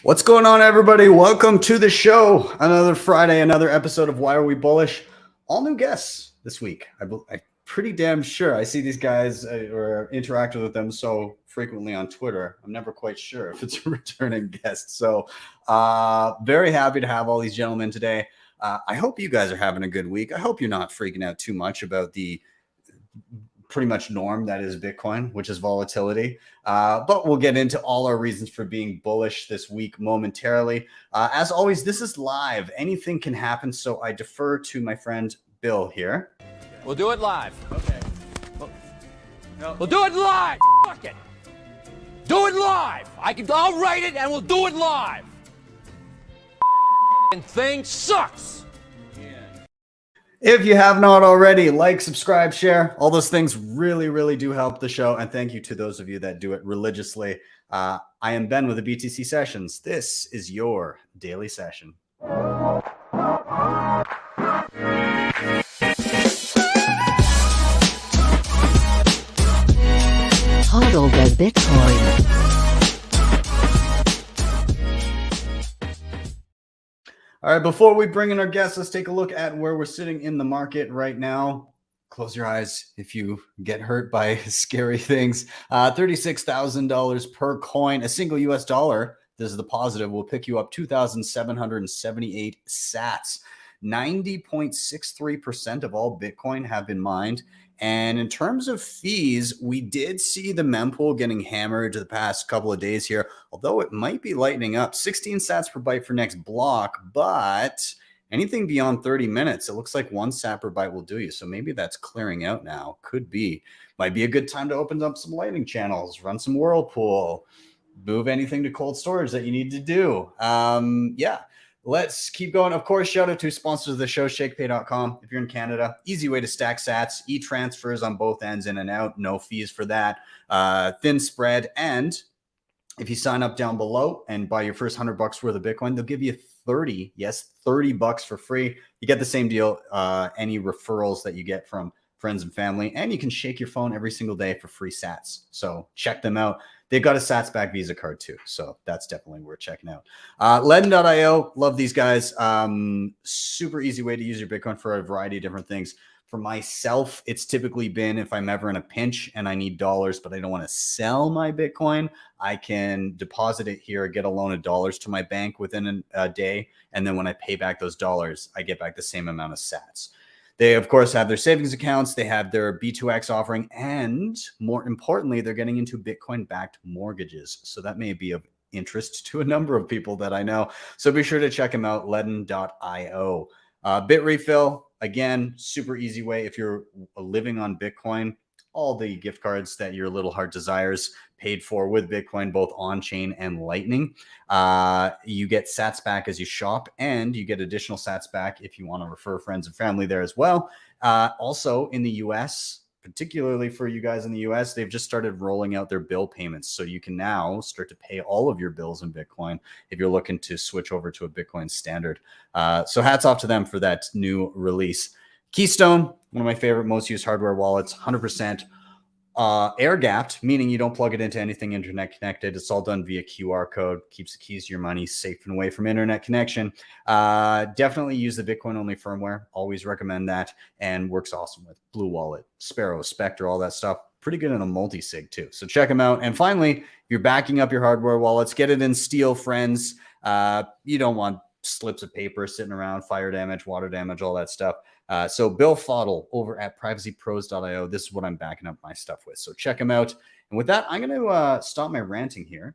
What's going on, everybody? Welcome to the show. Another Friday, another episode of Why Are We Bullish? All new guests this week. I'm pretty damn sure. I see these guys or interact with them so frequently on Twitter. I'm never quite sure if it's a returning guest. So very happy to have all these gentlemen today. I hope you guys are having a good week. I hope you're not freaking out too much about the pretty much norm that is Bitcoin, which is volatility. But we'll get into all our reasons for being bullish this week momentarily. As always, this is live. Anything can happen, so I defer to my friend Bill here. We'll do it live. Okay. We'll do it live. Fuck it. Do it live. I'll write it and we'll do it live. And thing sucks. If you have not already, like, subscribe, share. All those things really, really do help the show. And thank you to those of you that do it religiously. I am Ben with the BTC Sessions. This is your daily session. Hodl the Bitcoin. All right, before we bring in our guests, let's take a look at where we're sitting in the market right now. Close your eyes if you get hurt by scary things. $36,000 per coin. A single US dollar, this is the positive, will pick you up 2,778 sats. 90.63% of all Bitcoin have been mined. And in terms of fees, we did see the mempool getting hammered the past couple of days here, although it might be lightening up. 16 sats per byte for next block, but anything beyond 30 minutes, it looks like 1 sat per byte will do you. So maybe that's clearing out now. Could be. Might be a good time to open up some Lightning channels, run some Whirlpool, move anything to cold storage that you need to do. Yeah. Let's keep going. Of course, shout out to sponsors of the show, Shakepay.com. If you're in Canada, easy way to stack sats, e-transfers on both ends in and out, no fees for that, thin spread. And if you sign up down below and buy your first $100 worth of Bitcoin, they'll give you 30, yes, $30 for free. You get the same deal, any referrals that you get from friends and family, and you can shake your phone every single day for free sats. So check them out. They've got a sats back Visa card too. So that's definitely worth checking out. LEDN.io, love these guys. Super easy way to use your Bitcoin for a variety of different things. For myself, it's typically been if I'm ever in a pinch and I need dollars, but I don't want to sell my Bitcoin, I can deposit it here, get a loan of dollars to my bank within a day. And then when I pay back those dollars, I get back the same amount of sats. They, of course, have their savings accounts. They have their B2X offering. And more importantly, they're getting into Bitcoin-backed mortgages. So that may be of interest to a number of people that I know. So be sure to check them out, LEDN.io. Bitrefill, again, super easy way. If you're living on Bitcoin, all the gift cards that your little heart desires paid for with Bitcoin, both on-chain and Lightning. You get sats back as you shop, and you get additional sats back if you want to refer friends and family there as well. Also in the US, particularly for you guys in the US, they've just started rolling out their bill payments. So you can now start to pay all of your bills in Bitcoin if you're looking to switch over to a Bitcoin standard. So hats off to them for that new release. Keystone, one of my favorite, most used hardware wallets, 100% air gapped, meaning you don't plug it into anything internet connected. It's all done via QR code, keeps the keys to your money safe and away from internet connection. Definitely use the Bitcoin only firmware. Always recommend that, and works awesome with Blue Wallet, Sparrow, Spectre, all that stuff. Pretty good in a multi-sig too. So check them out. And finally, if you're backing up your hardware wallets, get it in steel, friends. You don't want slips of paper sitting around, fire damage, water damage, all that stuff. So BillFodl over at privacypros.io. This is what I'm backing up my stuff with. So check them out. And with that, I'm going to stop my ranting here.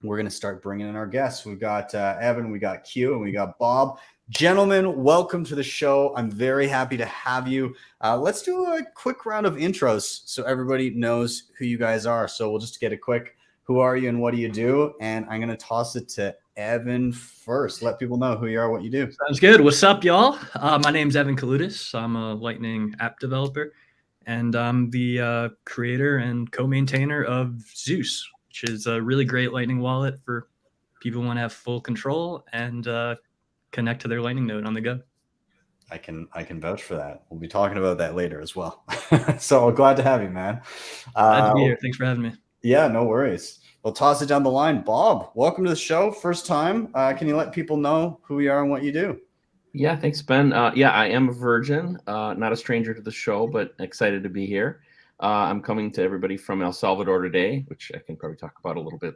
We're going to start bringing in our guests. We've got Evan, we got Q, and we got Bob. Gentlemen, welcome to the show. I'm very happy to have you. Let's do a quick round of intros so everybody knows who you guys are. So we'll just get a quick, who are you and what do you do? And I'm going to toss it to Evan first. Let people know who you are, what you do. Sounds good. What's up, y'all? My name's Evan Kaloudis. I'm a Lightning app developer, and I'm the creator and co-maintainer of Zeus, which is a really great Lightning wallet for people who want to have full control and connect to their Lightning node on the go. I can vouch for that. We'll be talking about that later as well. So glad to have you, man. Glad to be here. Thanks for having me. Yeah, no worries. We'll toss it down the line. Bob, welcome to the show. First time. Can you let people know who you are and what you do? Yeah, thanks, Ben. Yeah, I am a virgin, not a stranger to the show, but excited to be here. I'm coming to everybody from El Salvador today, which I can probably talk about a little bit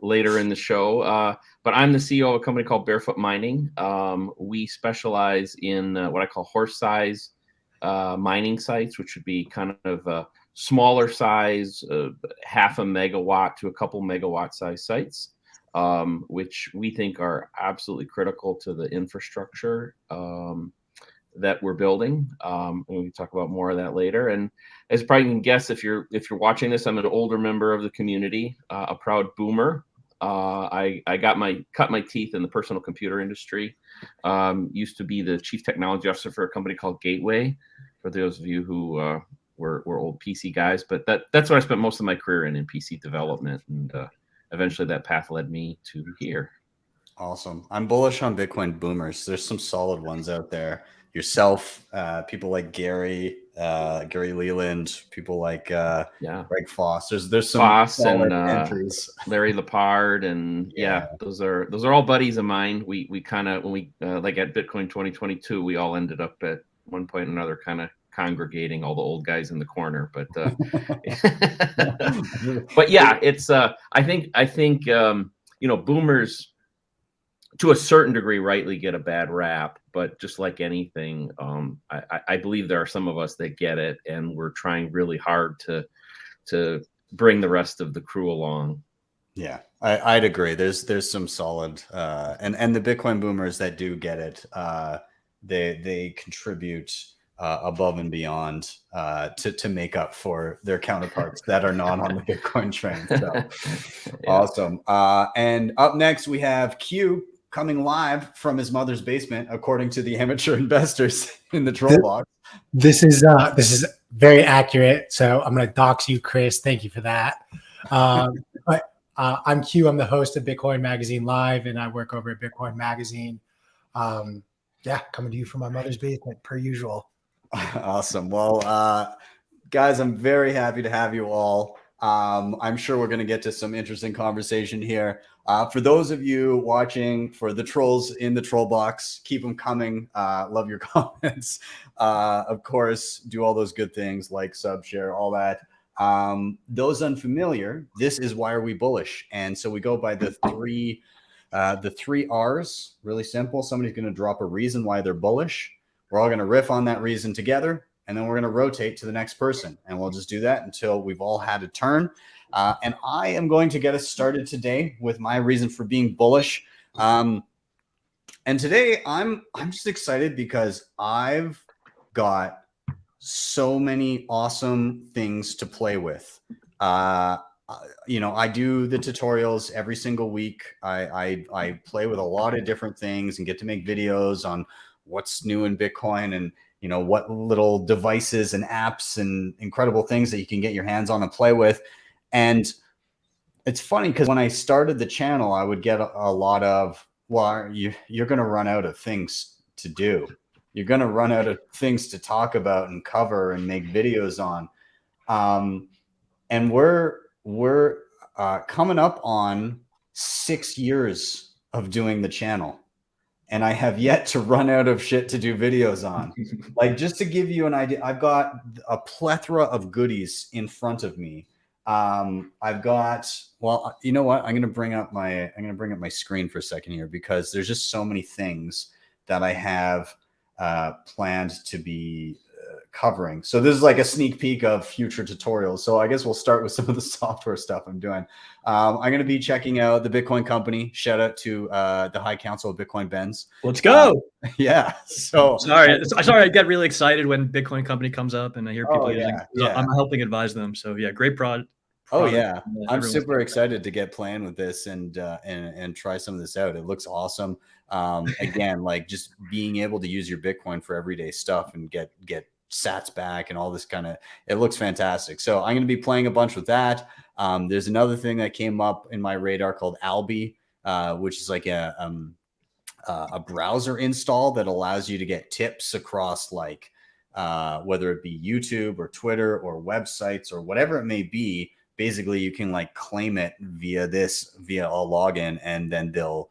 later in the show. But I'm the CEO of a company called Barefoot Mining. We specialize in what I call horse size mining sites, which would be kind of smaller size, half a megawatt to a couple megawatt size sites, which we think are absolutely critical to the infrastructure that we're building. And we can talk about more of that later. And as you probably can guess, if you're watching this, I'm an older member of the community, a proud boomer. I cut my teeth in the personal computer industry. Used to be the chief technology officer for a company called Gateway, for those of you who were old PC guys. But that's what I spent most of my career in PC development, and eventually that path led me to here. Awesome. I'm bullish on Bitcoin boomers. There's some solid ones out there. Yourself, people like Gary Leland, people like Greg Foss. There's some Foss solid and entries. Larry Lepard, and yeah, those are all buddies of mine. We kind of, when we like at Bitcoin 2022, we all ended up at one point or another kind of congregating, all the old guys in the corner. But but yeah, it's I think boomers to a certain degree rightly get a bad rap, but just like anything, I believe there are some of us that get it, and we're trying really hard to bring the rest of the crew along. Yeah, I'd agree. There's some solid and the Bitcoin boomers that do get it, they contribute above and beyond to make up for their counterparts that are not on the Bitcoin train. So yeah. Awesome. And up next we have Q coming live from his mother's basement, according to the amateur investors in the troll box. This is very accurate. So I'm going to dox you, Chris. Thank you for that. But I'm Q. I'm the host of Bitcoin Magazine Live, and I work over at Bitcoin Magazine. Yeah, coming to you from my mother's basement, per usual. Awesome. Well, guys, I'm very happy to have you all. I'm sure we're going to get to some interesting conversation here. For those of you watching, for the trolls in the troll box, keep them coming. Love your comments. Of course, do all those good things like sub, share, all that. Those unfamiliar, this is Why Are We Bullish? And so we go by the three R's. Really simple. Somebody's going to drop a reason why they're bullish. We're all going to riff on that reason together, and then we're going to rotate to the next person. And we'll just do that until we've all had a turn. And I am going to get us started today with my reason for being bullish. And today I'm just excited because I've got so many awesome things to play with. I do the tutorials every single week. I play with a lot of different things and get to make videos on what's new in Bitcoin and what little devices and apps and incredible things that you can get your hands on and play with. And it's funny because when I started the channel, I would get a lot of, well, you're going to run out of things to do. You're going to run out of things to talk about and cover and make videos on. And we're coming up on 6 years of doing the channel. And I have yet to run out of shit to do videos on. Like, just to give you an idea, I've got a plethora of goodies in front of me. I've got, well, you know what? I'm going to bring up my screen for a second here, because there's just so many things that I have planned to be covering. So this is like a sneak peek of future tutorials. So I guess we'll start with some of the software stuff I'm doing. I'm going to be checking out the Bitcoin Company. Shout out to the High Council of Bitcoin Benz. Let's go. Yeah. So sorry, I get really excited when Bitcoin Company comes up and I hear people using. Yeah. I'm helping advise them. So yeah, great product. Oh yeah, I'm super excited to get playing with this and try some of this out. It looks awesome. Again, like just being able to use your Bitcoin for everyday stuff and get sats back and all this kind of, it looks fantastic. So I'm going to be playing a bunch with that. There's another thing that came up in my radar called Albi, which is like a browser install that allows you to get tips across whether it be YouTube or Twitter or websites or whatever it may be, basically you can like claim it via a login, and then they'll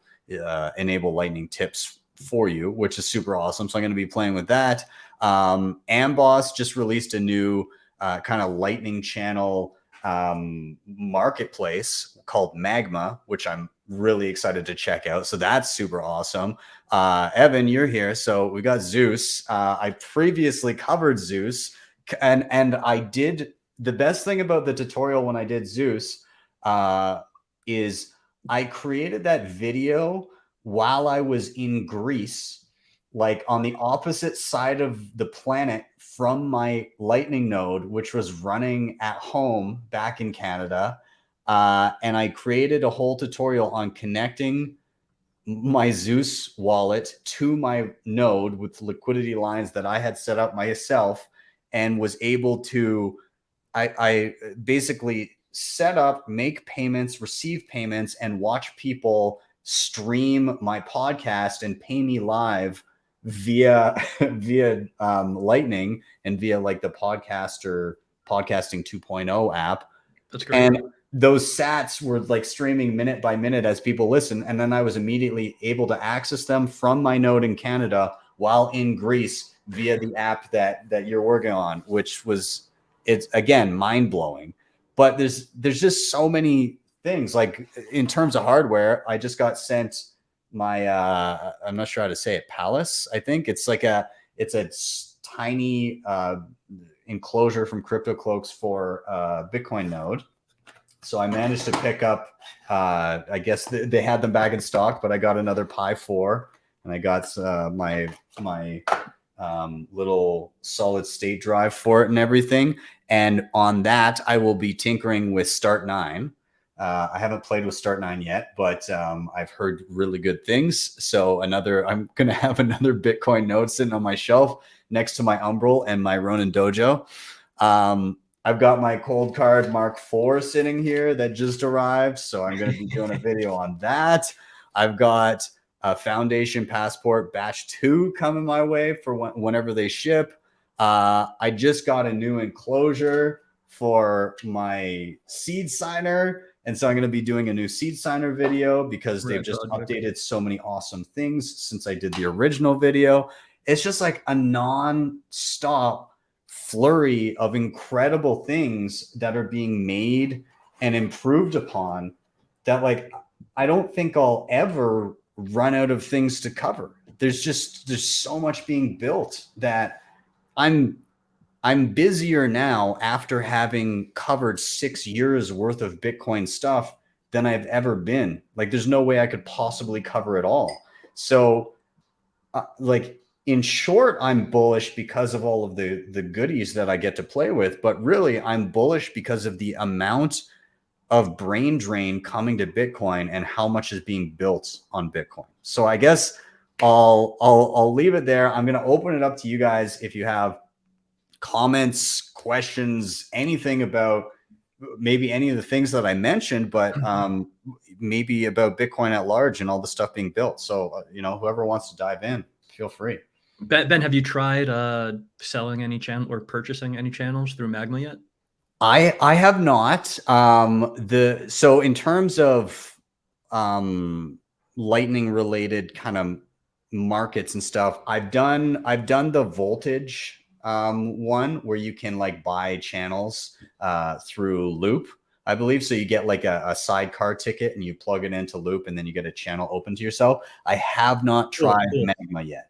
enable Lightning tips for you, which is super awesome. So I'm going to be playing with that. Amboss just released a new kind of Lightning channel marketplace called Magma, which I'm really excited to check out. So that's super awesome. Evan, you're here. So we got Zeus. I previously covered Zeus, and I did the best thing about the tutorial when I did Zeus is I created that video while I was in Greece, like on the opposite side of the planet from my Lightning node, which was running at home back in Canada. And I created a whole tutorial on connecting my Zeus wallet to my node with liquidity lines that I had set up myself, and was able to, I basically set up, make payments, receive payments, and watch people stream my podcast and pay me live via Lightning and via like the podcasting 2.0 app. That's great. And those sats were like streaming minute by minute as people listen, and then I was immediately able to access them from my node in Canada while in Greece via the app that you're working on, which was, it's again mind-blowing. But there's just so many things. Like in terms of hardware, I just got sent my I'm not sure how to say it, Palace, I think. It's like it's a tiny enclosure from Crypto Cloaks for Bitcoin node. So I managed to pick up, I guess they had them back in stock, but I got another Pi 4, and I got my little solid state drive for it and everything. And on that, I will be tinkering with Start 9. I haven't played with Start 9 yet, but I've heard really good things. So I'm going to have another Bitcoin node sitting on my shelf next to my Umbral and my Ronin Dojo. I've got my Cold Card Mark IV sitting here that just arrived, so I'm going to be doing a video on that. I've got a Foundation Passport Batch 2 coming my way for whenever they ship. I just got a new enclosure for my Seed Signer, and so I'm going to be doing a new Seed Signer video because they've just updated so many awesome things since I did the original video. It's just like a non-stop flurry of incredible things that are being made and improved upon that, like, I don't think I'll ever run out of things to cover. There's so much being built that I'm busier now after having covered 6 years worth of Bitcoin stuff than I've ever been. Like, there's no way I could possibly cover it all. So in short, I'm bullish because of all of the goodies that I get to play with, but really I'm bullish because of the amount of brain drain coming to Bitcoin and how much is being built on Bitcoin. So I guess I'll leave it there. I'm going to open it up to you guys if you have comments, questions, anything about maybe any of the things that I mentioned, but maybe about Bitcoin at large and all the stuff being built. So whoever wants to dive in, feel free. Ben, have you tried selling any channel or purchasing any channels through Magma yet? I have not. So in terms of Lightning related kind of markets and stuff, I've done the Voltage one where you can like buy channels through Loop, I believe. So you get like a sidecar ticket and you plug it into Loop, and then you get a channel open to yourself. I have not tried Magma yet.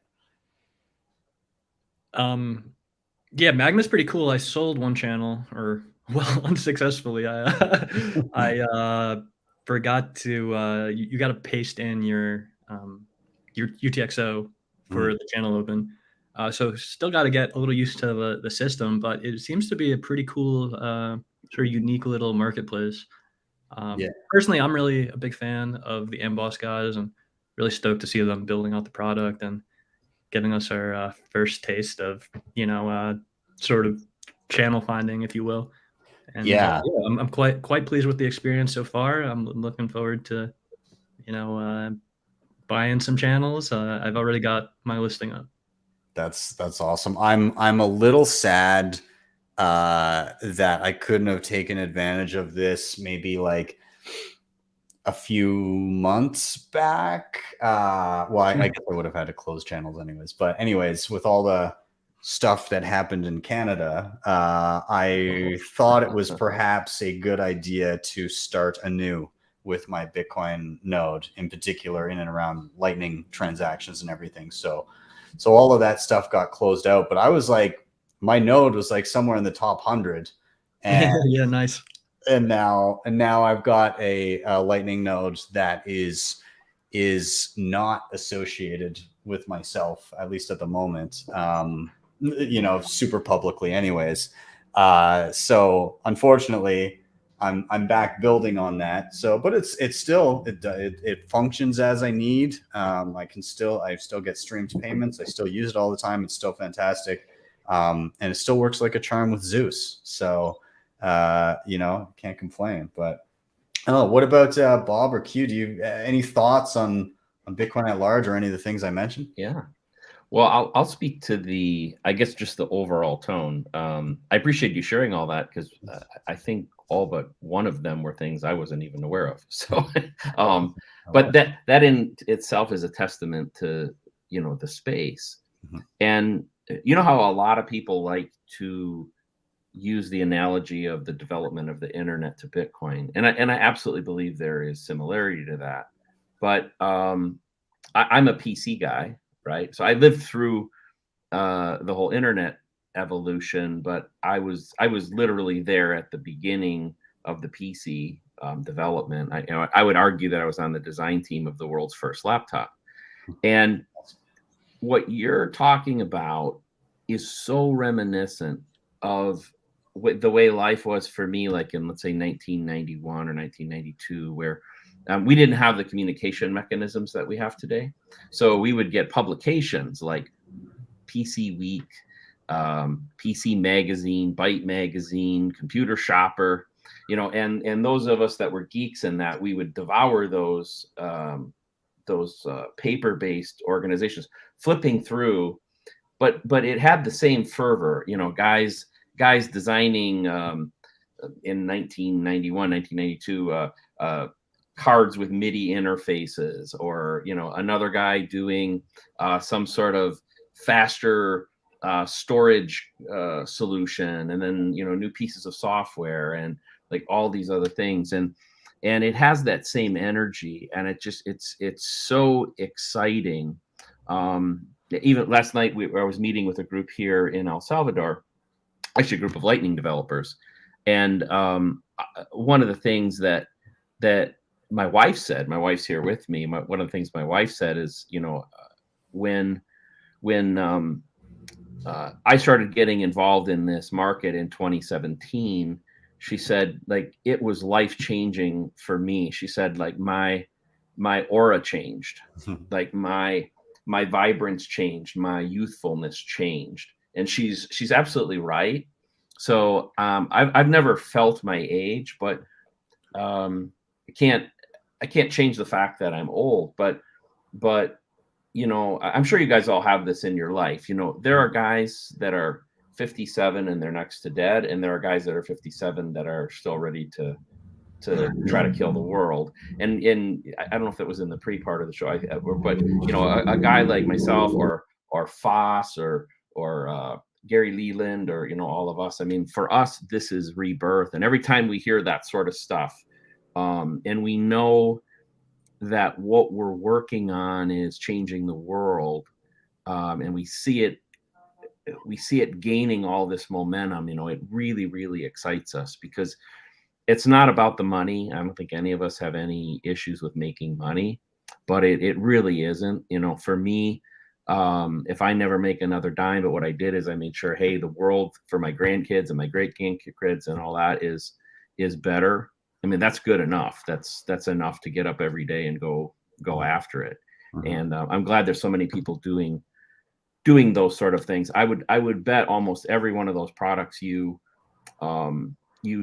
Yeah, Magma's pretty cool. I sold one channel, unsuccessfully. I forgot to you got to paste in your UTXO for the channel open. So still got to get a little used to the system, but it seems to be a pretty cool sort of unique little marketplace. Personally, I'm really a big fan of the Amboss guys, and really stoked to see them building out the product and giving us our first taste of, sort of channel finding, if you will. And I'm quite pleased with the experience so far. I'm looking forward to, buying some channels. I've already got my listing up. That's awesome. I'm a little sad that I couldn't have taken advantage of this maybe like a few months back. Well, I guess I would have had to close channels anyways. But anyways, with all the stuff that happened in Canada, I thought it was perhaps a good idea to start anew with my Bitcoin node, in particular in and around Lightning transactions and everything. So all of that stuff got closed out. But I was like, my node was like somewhere in the top 100. And Yeah, nice. and now I've got a Lightning node that is not associated with myself, at least at the moment. You know, super publicly, anyways. So unfortunately, I'm back building on that. So, but it's still it functions as I need. I still get streamed payments. I still use it all the time. It's still fantastic, and it still works like a charm with Zeus. So. You know, can't complain. But what about Bob or Q? Do you any thoughts on Bitcoin at large or any of the things I mentioned? Yeah. Well, I'll speak to I guess just the overall tone. I appreciate you sharing all that because I think all but one of them were things I wasn't even aware of. So, but that in itself is a testament to, you know, the space. Mm-hmm. And you know how a lot of people like to use the analogy of the development of the internet to Bitcoin. And I absolutely believe there is similarity to that. But I'm a PC guy, right? So I lived through the whole internet evolution, but I was literally there at the beginning of the PC development. I would argue that I was on the design team of the world's first laptop. And what you're talking about is so reminiscent of the way life was for me, like in, let's say, 1991 or 1992, where we didn't have the communication mechanisms that we have today. So we would get publications like PC Week, PC Magazine, Byte Magazine, Computer Shopper, you know, and those of us that were geeks in that, we would devour those paper-based organizations, flipping through, but it had the same fervor, you know, guys designing in 1991, 1992, cards with MIDI interfaces, or, you know, another guy doing some sort of faster storage solution, and then, you know, new pieces of software and like all these other things. And it has that same energy, and it's so exciting. Even last night I was meeting with a group here in El Salvador, actually a group of Lightning developers. And one of the things that my wife said, my wife's here with me, one of the things my wife said is, you know, when I started getting involved in this market in 2017, she said, like, it was life-changing for me. She said, like, my aura changed, like my vibrance changed, my youthfulness changed. And she's absolutely right. So I've never felt my age, but I can't change the fact that I'm old. But you know, I'm sure you guys all have this in your life. You know, there are guys that are 57 and they're next to dead, and there are guys that are 57 that are still ready to try to kill the world. And I don't know if that was in the pre-part of the show, but you know, a guy like myself or Foss or Gary Leland, or, you know, all of us. I mean, for us, this is rebirth. And every time we hear that sort of stuff, and we know that what we're working on is changing the world, and we see it gaining all this momentum, you know, it really, really excites us, because it's not about the money. I don't think any of us have any issues with making money, but it really isn't. You know, for me, if I never make another dime, but what I did is I made sure, hey, the world for my grandkids and my great grandkids and all that is better. I mean, that's good enough. That's enough to get up every day and go after it. Mm-hmm. And I'm glad there's so many people doing those sort of things. I would bet almost every one of those products you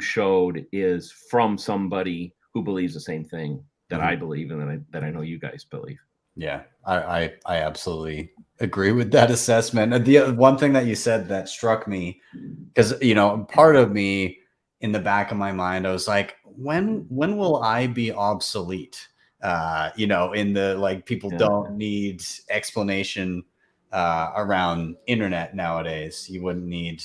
showed is from somebody who believes the same thing that I believe, and that I know you guys believe. Yeah, I absolutely agree with that assessment. The one thing that you said that struck me, because part of me in the back of my mind, I was like, when will I be obsolete? In the like people don't need explanation around internet nowadays. You wouldn't need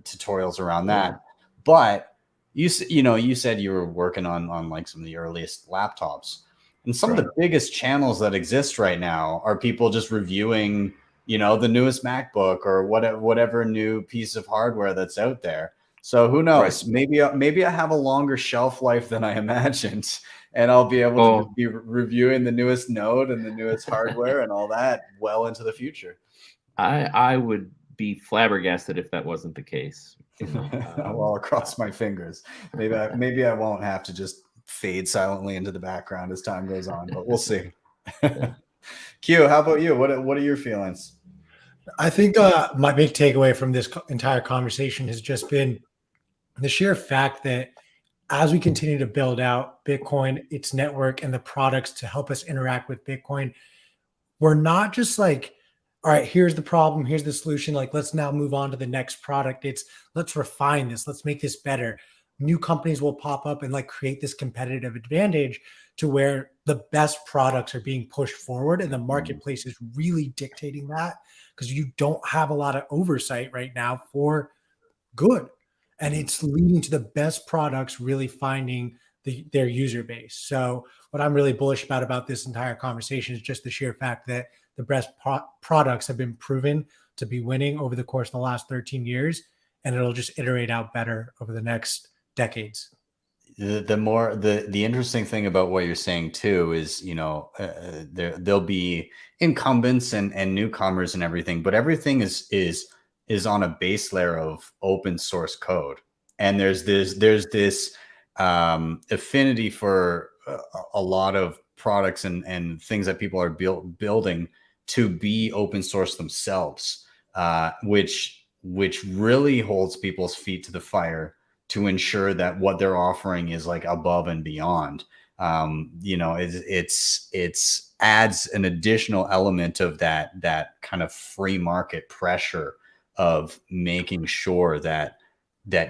tutorials around that. But you said you were working on like some of the earliest laptops. And some of the biggest channels that exist right now are people just reviewing, the newest MacBook or whatever new piece of hardware that's out there. So who knows? Maybe I have a longer shelf life than I imagined, and I'll be able to be reviewing the newest node and the newest hardware and all that well into the future. I would be flabbergasted if that wasn't the case. Well, I'll cross my fingers. Maybe I won't have to just fade silently into the background as time goes on, but we'll see. Q, how about you? What are your feelings? I think my big takeaway from this entire conversation has just been the sheer fact that as we continue to build out Bitcoin, its network, and the products to help us interact with Bitcoin, we're not just like, all right, here's the problem, here's the solution. Like, let's now move on to the next product. It's let's refine this, let's make this better. New companies will pop up and like create this competitive advantage to where the best products are being pushed forward, and the marketplace is really dictating that, because you don't have a lot of oversight right now for good. And it's leading to the best products really finding their user base. So what I'm really bullish about this entire conversation is just the sheer fact that the best products have been proven to be winning over the course of the last 13 years, and it'll just iterate out better over the next decades. The interesting thing about what you're saying too is, there'll be incumbents and newcomers and everything, but everything is on a base layer of open source code, and there's this affinity for a lot of products and things that people are building to be open source themselves, which really holds people's feet to the fire to ensure that what they're offering is like above and beyond. It's adds an additional element of that kind of free market pressure of making sure that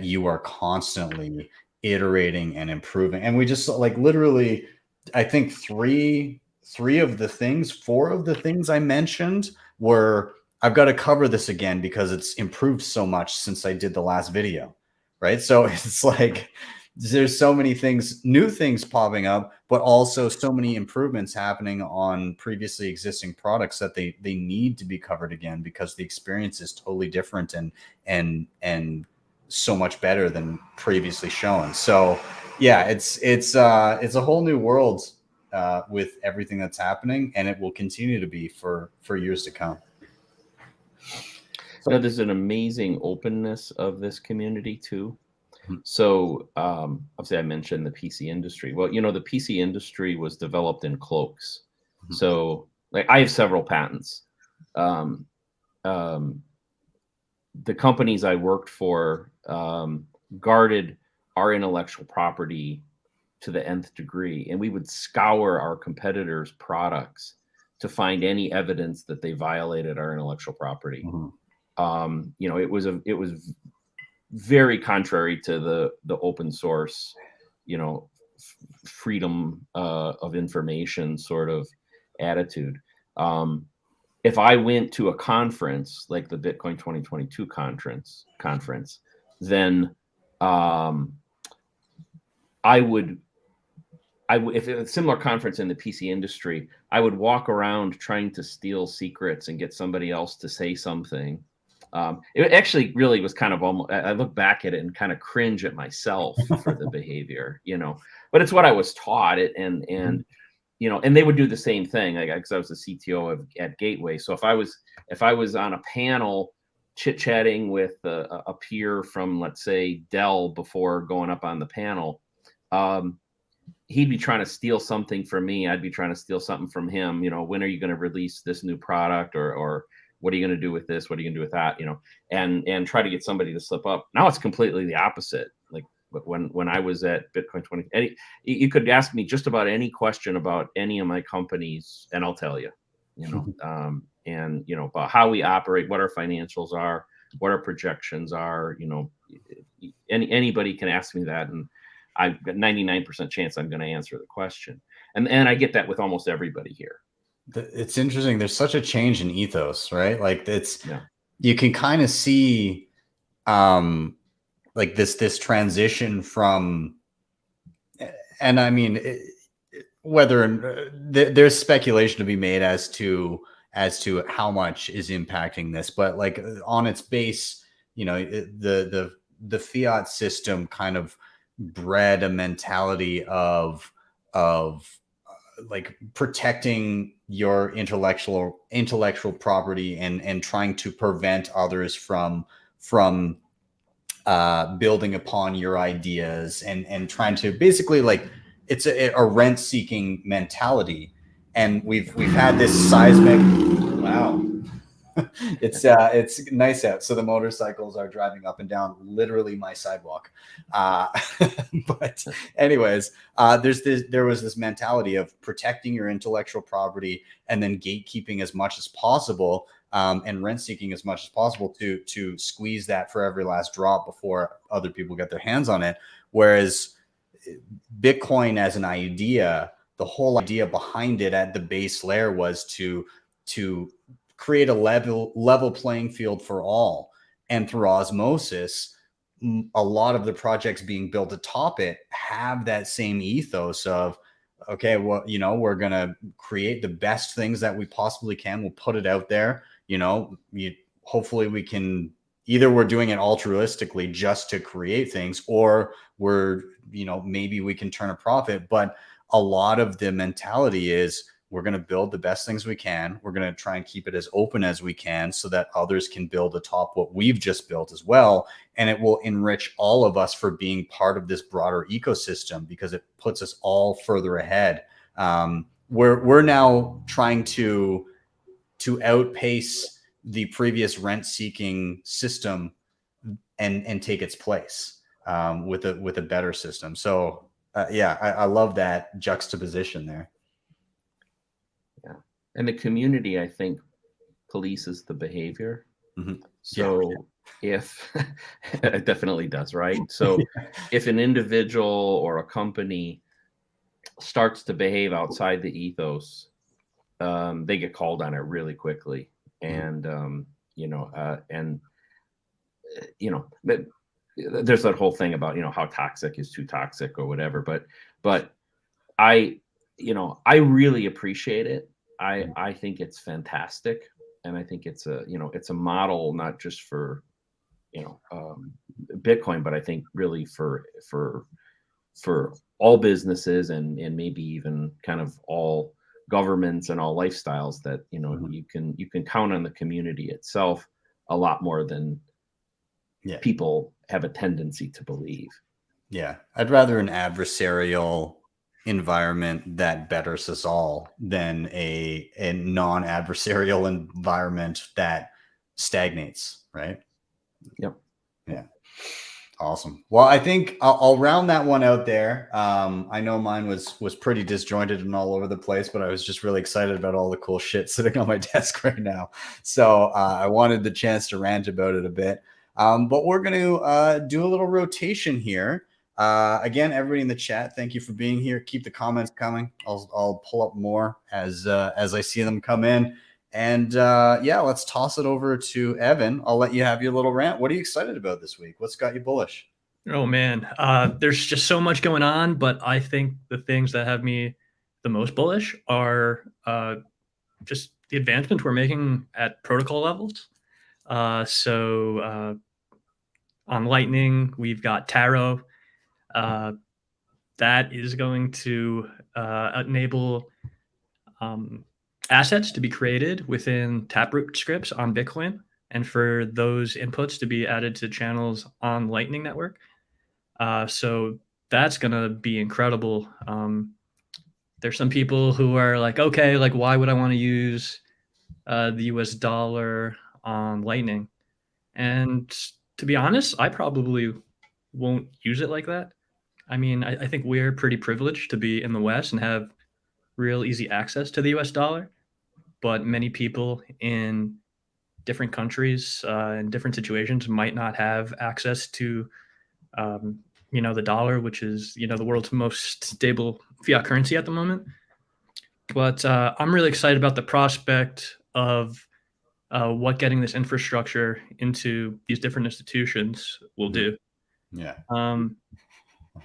you are constantly iterating and improving. And we just like literally, I think four of the things I mentioned were, I've got to cover this again because it's improved so much since I did the last video. Right. So it's like there's so many things, new things popping up, but also so many improvements happening on previously existing products that they need to be covered again because the experience is totally different and so much better than previously shown. So yeah, it's a whole new world with everything that's happening, and it will continue to be for years to come. So there's an amazing openness of this community too. So obviously I mentioned the PC industry. Well, the PC industry was developed in cloaks. So like I have several patents. The companies I worked for guarded our intellectual property to the nth degree, and we would scour our competitors' products to find any evidence that they violated our intellectual property. It was very contrary to the open source, freedom of information sort of attitude. If I went to a conference like the Bitcoin 2022 conference, then I would, if it was a similar conference in the PC industry, I would walk around trying to steal secrets and get somebody else to say something. It actually really was kind of almost, I look back at it and kind of cringe at myself for the behavior, but it's what I was taught and they would do the same thing. Like, cause I was the CTO at Gateway. So if I was on a panel chit-chatting with a peer from, let's say, Dell before going up on the panel, he'd be trying to steal something from me. I'd be trying to steal something from him. When are you going to release this new product, or what are you going to do with this? What are you going to do with that? And try to get somebody to slip up. Now it's completely the opposite. Like but when I was at Bitcoin 20, you could ask me just about any question about any of my companies, and I'll tell you, and about how we operate, what our financials are, what our projections are. Anybody can ask me that, and I've got 99% chance I'm going to answer the question. And I get that with almost everybody here. It's interesting. There's such a change in ethos, right? Like you can kind of see like this transition from, and I mean, whether there's speculation to be made as to how much is impacting this, but like on its base, the fiat system kind of bred a mentality of like protecting your intellectual property and trying to prevent others from building upon your ideas and trying to basically, like, it's a rent-seeking mentality. And we've had this seismic, wow. It's nice out, so the motorcycles are driving up and down literally my sidewalk. But anyways, there was this mentality of protecting your intellectual property and then gatekeeping as much as possible, and rent seeking as much as possible to squeeze that for every last drop before other people get their hands on it. Whereas Bitcoin as an idea, the whole idea behind it at the base layer was to create a level playing field for all. And through osmosis, a lot of the projects being built atop it have that same ethos of, okay, well, we're going to create the best things that we possibly can. We'll put it out there. Hopefully we can, either we're doing it altruistically just to create things, or we're, maybe we can turn a profit. But a lot of the mentality is, we're going to build the best things we can. We're going to try and keep it as open as we can so that others can build atop what we've just built as well. And it will enrich all of us for being part of this broader ecosystem, because it puts us all further ahead. We're now trying to outpace the previous rent-seeking system and take its place with a better system. So I love that juxtaposition there. And the community, I think, polices the behavior. Mm-hmm. So if it definitely does, right? So if an individual or a company starts to behave outside the ethos, they get called on it really quickly. And there's that whole thing about how toxic is too toxic or whatever. But I really appreciate it. I think it's fantastic, and I think it's a model not just for Bitcoin, but I think really for all businesses and maybe even kind of all governments and all lifestyles, that you can count on the community itself a lot more than people have a tendency to believe. Yeah, I'd rather an adversarial environment that betters us all than a non-adversarial environment that stagnates, right? Yep. Yeah. Awesome. Well, I think I'll round that one out there. I know mine was pretty disjointed and all over the place, but I was just really excited about all the cool shit sitting on my desk right now. So I wanted the chance to rant about it a bit. But we're going to do a little rotation here. Again, everybody in the chat, thank you for being here. Keep the comments coming. I'll pull up more as I see them come in. And let's toss it over to Evan. I'll let you have your little rant. What are you excited about this week? What's got you bullish? Oh man, there's just so much going on, but I think the things that have me the most bullish are just the advancement we're making at protocol levels. So on Lightning, we've got Taro. That is going to enable assets to be created within Taproot scripts on Bitcoin, and for those inputs to be added to channels on Lightning Network. So that's going to be incredible. There's some people who are like, okay, like, why would I want to use the US dollar on Lightning? And to be honest, I probably won't use it like that. I mean, I think we're pretty privileged to be in the West and have real easy access to the US dollar, but many people in different countries in different situations might not have access to the dollar, which is the world's most stable fiat currency at the moment. But I'm really excited about the prospect of what getting this infrastructure into these different institutions will do. Yeah. Um,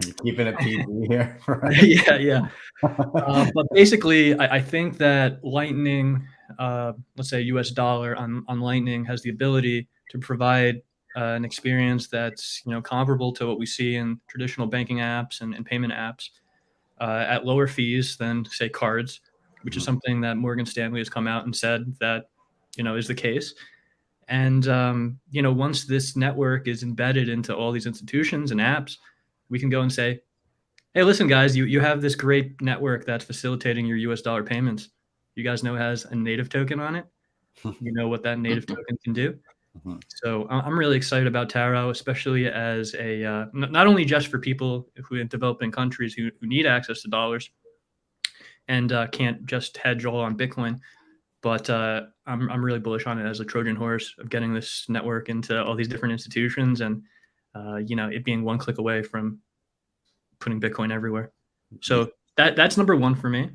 You're keeping it PG here, right? yeah. But basically, I think that Lightning, let's say US dollar on Lightning, has the ability to provide an experience that's comparable to what we see in traditional banking apps and payment apps at lower fees than, say, cards, which is something that Morgan Stanley has come out and said that is the case. And once this network is embedded into all these institutions and apps, we can go and say, hey, listen, guys, you have this great network that's facilitating your US dollar payments. You guys know it has a native token on it. You know what that native token can do. So I'm really excited about Taro, especially as a not only just for people who in developing countries who need access to dollars and can't just hedge all on Bitcoin, but I'm really bullish on it as a Trojan horse of getting this network into all these different institutions and it being one click away from putting Bitcoin everywhere. So that's number one for me.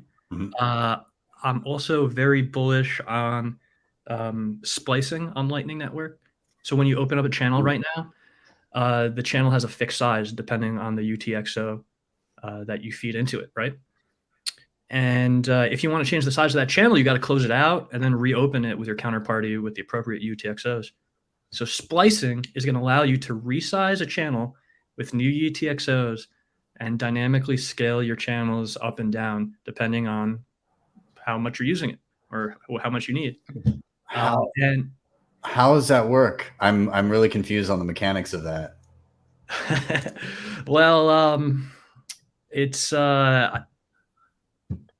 I'm also very bullish on splicing on Lightning Network. So when you open up a channel right now, the channel has a fixed size depending on the UTXO that you feed into it, right? And if you want to change the size of that channel, you got to close it out and then reopen it with your counterparty with the appropriate UTXOs. So splicing is going to allow you to resize a channel with new UTXOs and dynamically scale your channels up and down depending on how much you're using it or how much you need. How does that work? I'm really confused on the mechanics of that. Well, it's on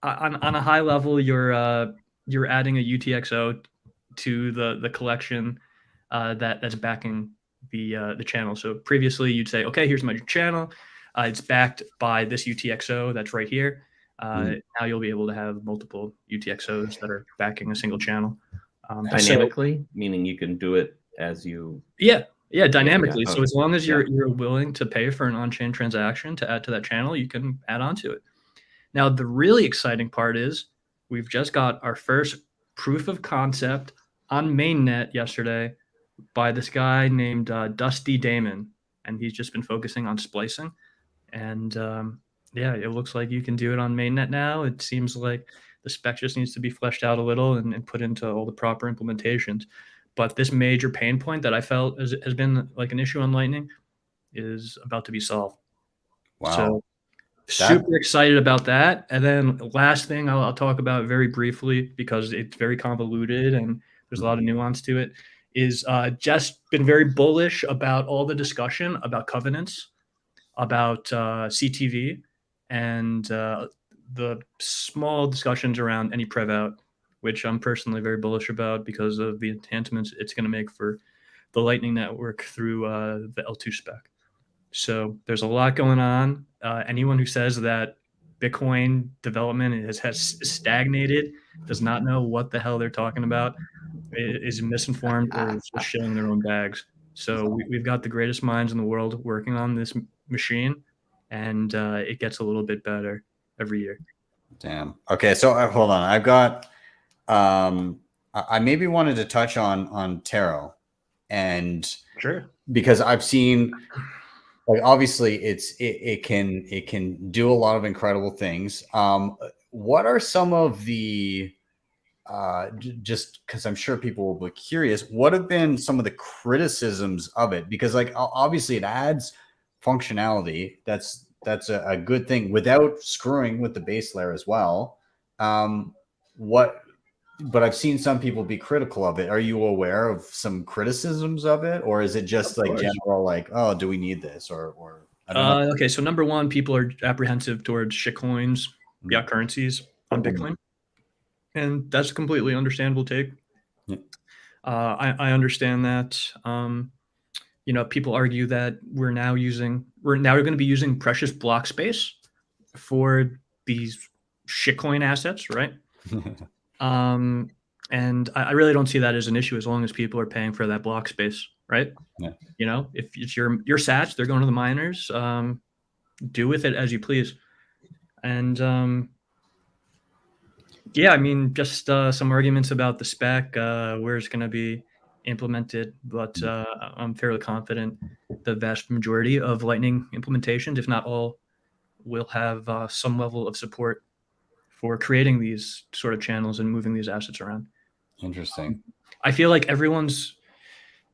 a high level, you're adding a UTXO to the collection that's backing the channel. So previously, you'd say, okay, here's my channel. It's backed by this UTXO that's right here. Now you'll be able to have multiple UTXOs that are backing a single channel. Dynamically, meaning you can do it as you. Yeah, dynamically. Yeah. So as long as you're willing to pay for an on-chain transaction to add to that channel, you can add on to it. Now, the really exciting part is we've just got our first proof of concept on mainnet yesterday by this guy named Dusty Damon, and he's just been focusing on splicing. And it looks like you can do it on mainnet now. It seems like the spec just needs to be fleshed out a little and put into all the proper implementations. But this major pain point that I felt has been like an issue on Lightning is about to be solved. Wow. So super excited about that. And then last thing I'll talk about very briefly, because it's very convoluted and there's a lot of nuance to it, is just been very bullish about all the discussion about covenants, about CTV, and the small discussions around any prev out, which I'm personally very bullish about because of the enhancements it's going to make for the Lightning Network through the L2 spec. So there's a lot going on. Anyone who says that Bitcoin development has stagnated, does not know what the hell they're talking about, is misinformed or is just shilling their own bags. So we've got the greatest minds in the world working on this machine, and it gets a little bit better every year. Damn. Okay, so hold on. I've got I maybe wanted to touch on Taro, and sure, because I've seen, like, obviously it can do a lot of incredible things. What are some of the just because I'm sure people will be curious, what have been some of the criticisms of it? Because, like, obviously it adds functionality. That's a good thing without screwing with the base layer as well. But I've seen some people be critical of it. Are you aware of some criticisms of it, or is it just like general, like, oh, do we need this, or I don't know? Okay, so number one, people are apprehensive towards shitcoins, fiat currencies on Bitcoin, and that's a completely understandable take. I understand that. people argue that we're now going to be using precious block space for these shitcoin assets, right? And I really don't see that as an issue as long as people are paying for that block space, right? Yeah. If it's your sats, they're going to the miners. Do with it as you please. And yeah, I mean, just some arguments about the spec, where it's going to be implemented, but I'm fairly confident the vast majority of Lightning implementations, if not all, will have some level of support for creating these sort of channels and moving these assets around. Interesting. I feel like everyone's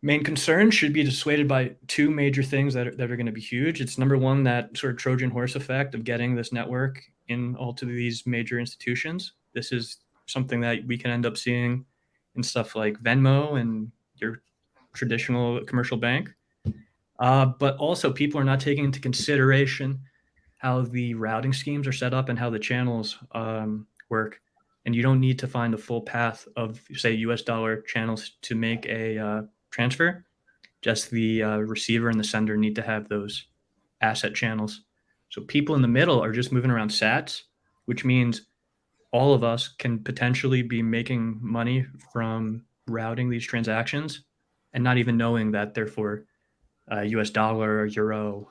main concern should be dissuaded by two major things that are going to be huge. It's number one, that sort of Trojan horse effect of getting this network in all to these major institutions. This is something that we can end up seeing in stuff like Venmo and your traditional commercial bank. But also people are not taking into consideration how the routing schemes are set up and how the channels work. And you don't need to find a full path of, say, US dollar channels to make a transfer. Just the receiver and the sender need to have those asset channels. So people in the middle are just moving around sats, which means all of us can potentially be making money from routing these transactions and not even knowing that they're for US dollar or euro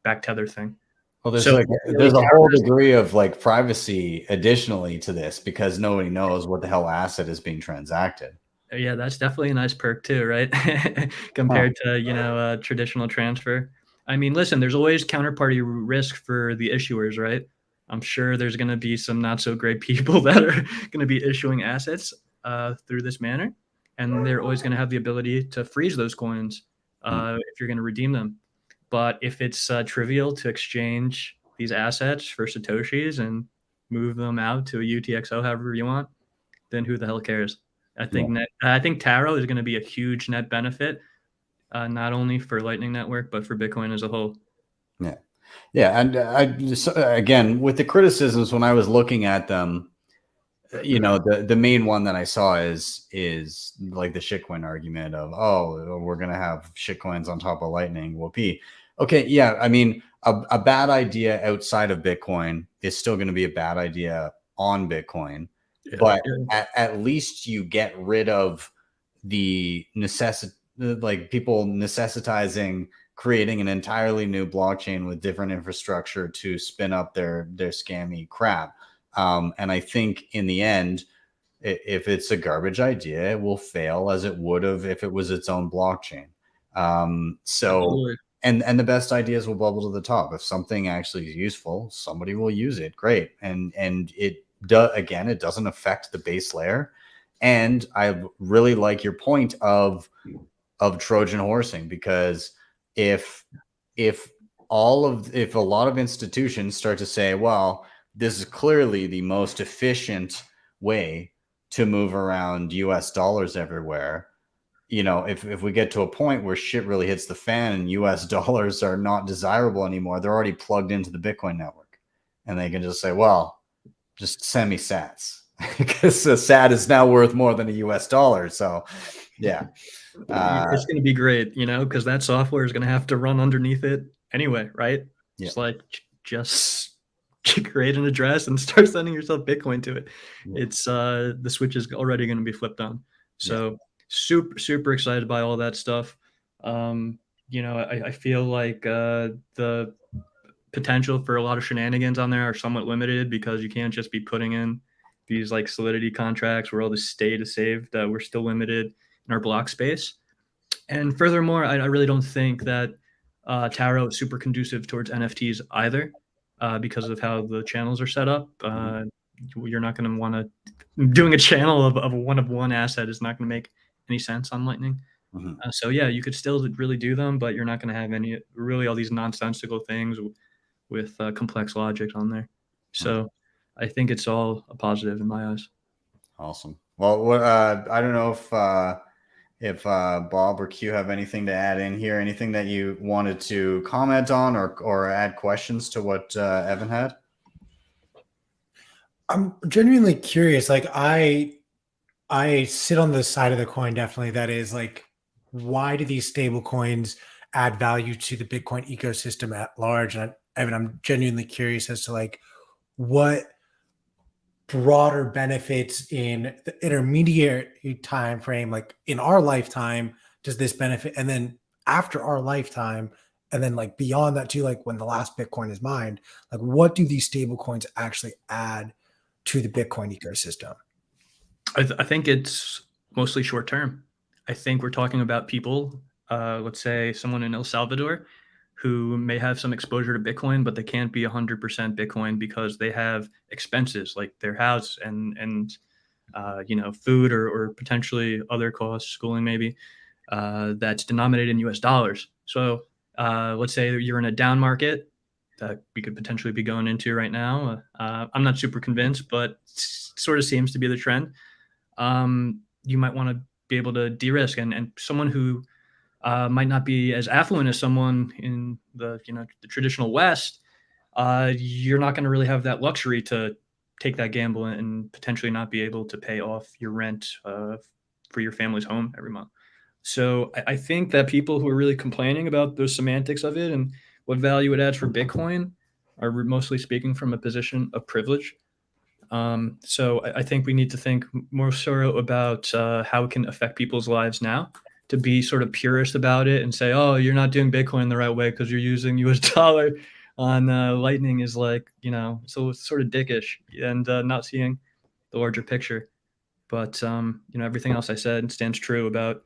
back tether thing. Well, there's there's a whole degree of like privacy additionally to this because nobody knows what the hell asset is being transacted. Yeah, that's definitely a nice perk too, right? Compared to, traditional transfer. I mean, listen, there's always counterparty risk for the issuers, right? I'm sure there's going to be some not so great people that are going to be issuing assets through this manner. And they're always going to have the ability to freeze those coins if you're going to redeem them. But if it's trivial to exchange these assets for Satoshis and move them out to a UTXO however you want, then who the hell cares? I think Taro is going to be a huge net benefit, not only for Lightning Network, but for Bitcoin as a whole. Yeah. Yeah. And again, with the criticisms, when I was looking at them, the main one that I saw is like the shitcoin argument of, oh, we're going to have shitcoins on top of Lightning. Whoopee. Okay. Yeah. I mean, a bad idea outside of Bitcoin is still going to be a bad idea on Bitcoin. Yeah, but at least you get rid of the people necessitizing creating an entirely new blockchain with different infrastructure to spin up their scammy crap. And I think in the end, if it's a garbage idea, it will fail as it would have if it was its own blockchain. And the best ideas will bubble to the top. If something actually is useful, somebody will use it. Great. And it doesn't affect the base layer. And I really like your point of Trojan horsing, because if a lot of institutions start to say, well, this is clearly the most efficient way to move around US dollars everywhere. If we get to a point where shit really hits the fan and US dollars are not desirable anymore, they're already plugged into the Bitcoin network. And they can just say, well, just send me sats because a sat is now worth more than a US dollar. So yeah. It's going to be great, because that software is going to have to run underneath it anyway, right? Yeah. It's like just create an address and start sending yourself Bitcoin to it. Yeah. It's the switch is already going to be flipped on. So super, super excited by all that stuff. I feel like the potential for a lot of shenanigans on there are somewhat limited because you can't just be putting in these like Solidity contracts where all the state is saved. We're still limited in our block space. And furthermore, I really don't think that Taro is super conducive towards NFTs either because of how the channels are set up. You're not going to want to doing a channel of a one asset is not going to make any sense on Lightning. So yeah, you could still really do them, but you're not going to have all these nonsensical things with complex logic on there. So I think it's all a positive in my eyes. Awesome. Well, I don't know if Bob or Q have anything to add in here, anything that you wanted to comment on or add questions to what Evan had. I'm genuinely curious. Like I sit on the side of the coin, definitely, that is like why do these stable coins add value to the Bitcoin ecosystem at large? And Evan, I'm genuinely curious as to like what broader benefits in the intermediate time frame, like in our lifetime, does this benefit? And then after our lifetime, and then like beyond that too, like when the last Bitcoin is mined, like what do these stable coins actually add to the Bitcoin ecosystem? I think it's mostly short term. I think we're talking about people, let's say someone in El Salvador who may have some exposure to Bitcoin, but they can't be 100% Bitcoin because they have expenses like their house and food or potentially other costs, schooling maybe, that's denominated in US dollars. So let's say you're in a down market that we could potentially be going into right now. I'm not super convinced, but sort of seems to be the trend. You might want to be able to de-risk, and someone who might not be as affluent as someone in the traditional West, you're not going to really have that luxury to take that gamble and potentially not be able to pay off your rent for your family's home every month. So I think that people who are really complaining about the semantics of it and what value it adds for Bitcoin are mostly speaking from a position of privilege. So I think we need to think more so about how it can affect people's lives now. To be sort of purist about it and say, oh, you're not doing Bitcoin the right way because you're using US dollar on Lightning is like, so it's sort of dickish and not seeing the larger picture. But, everything else I said stands true about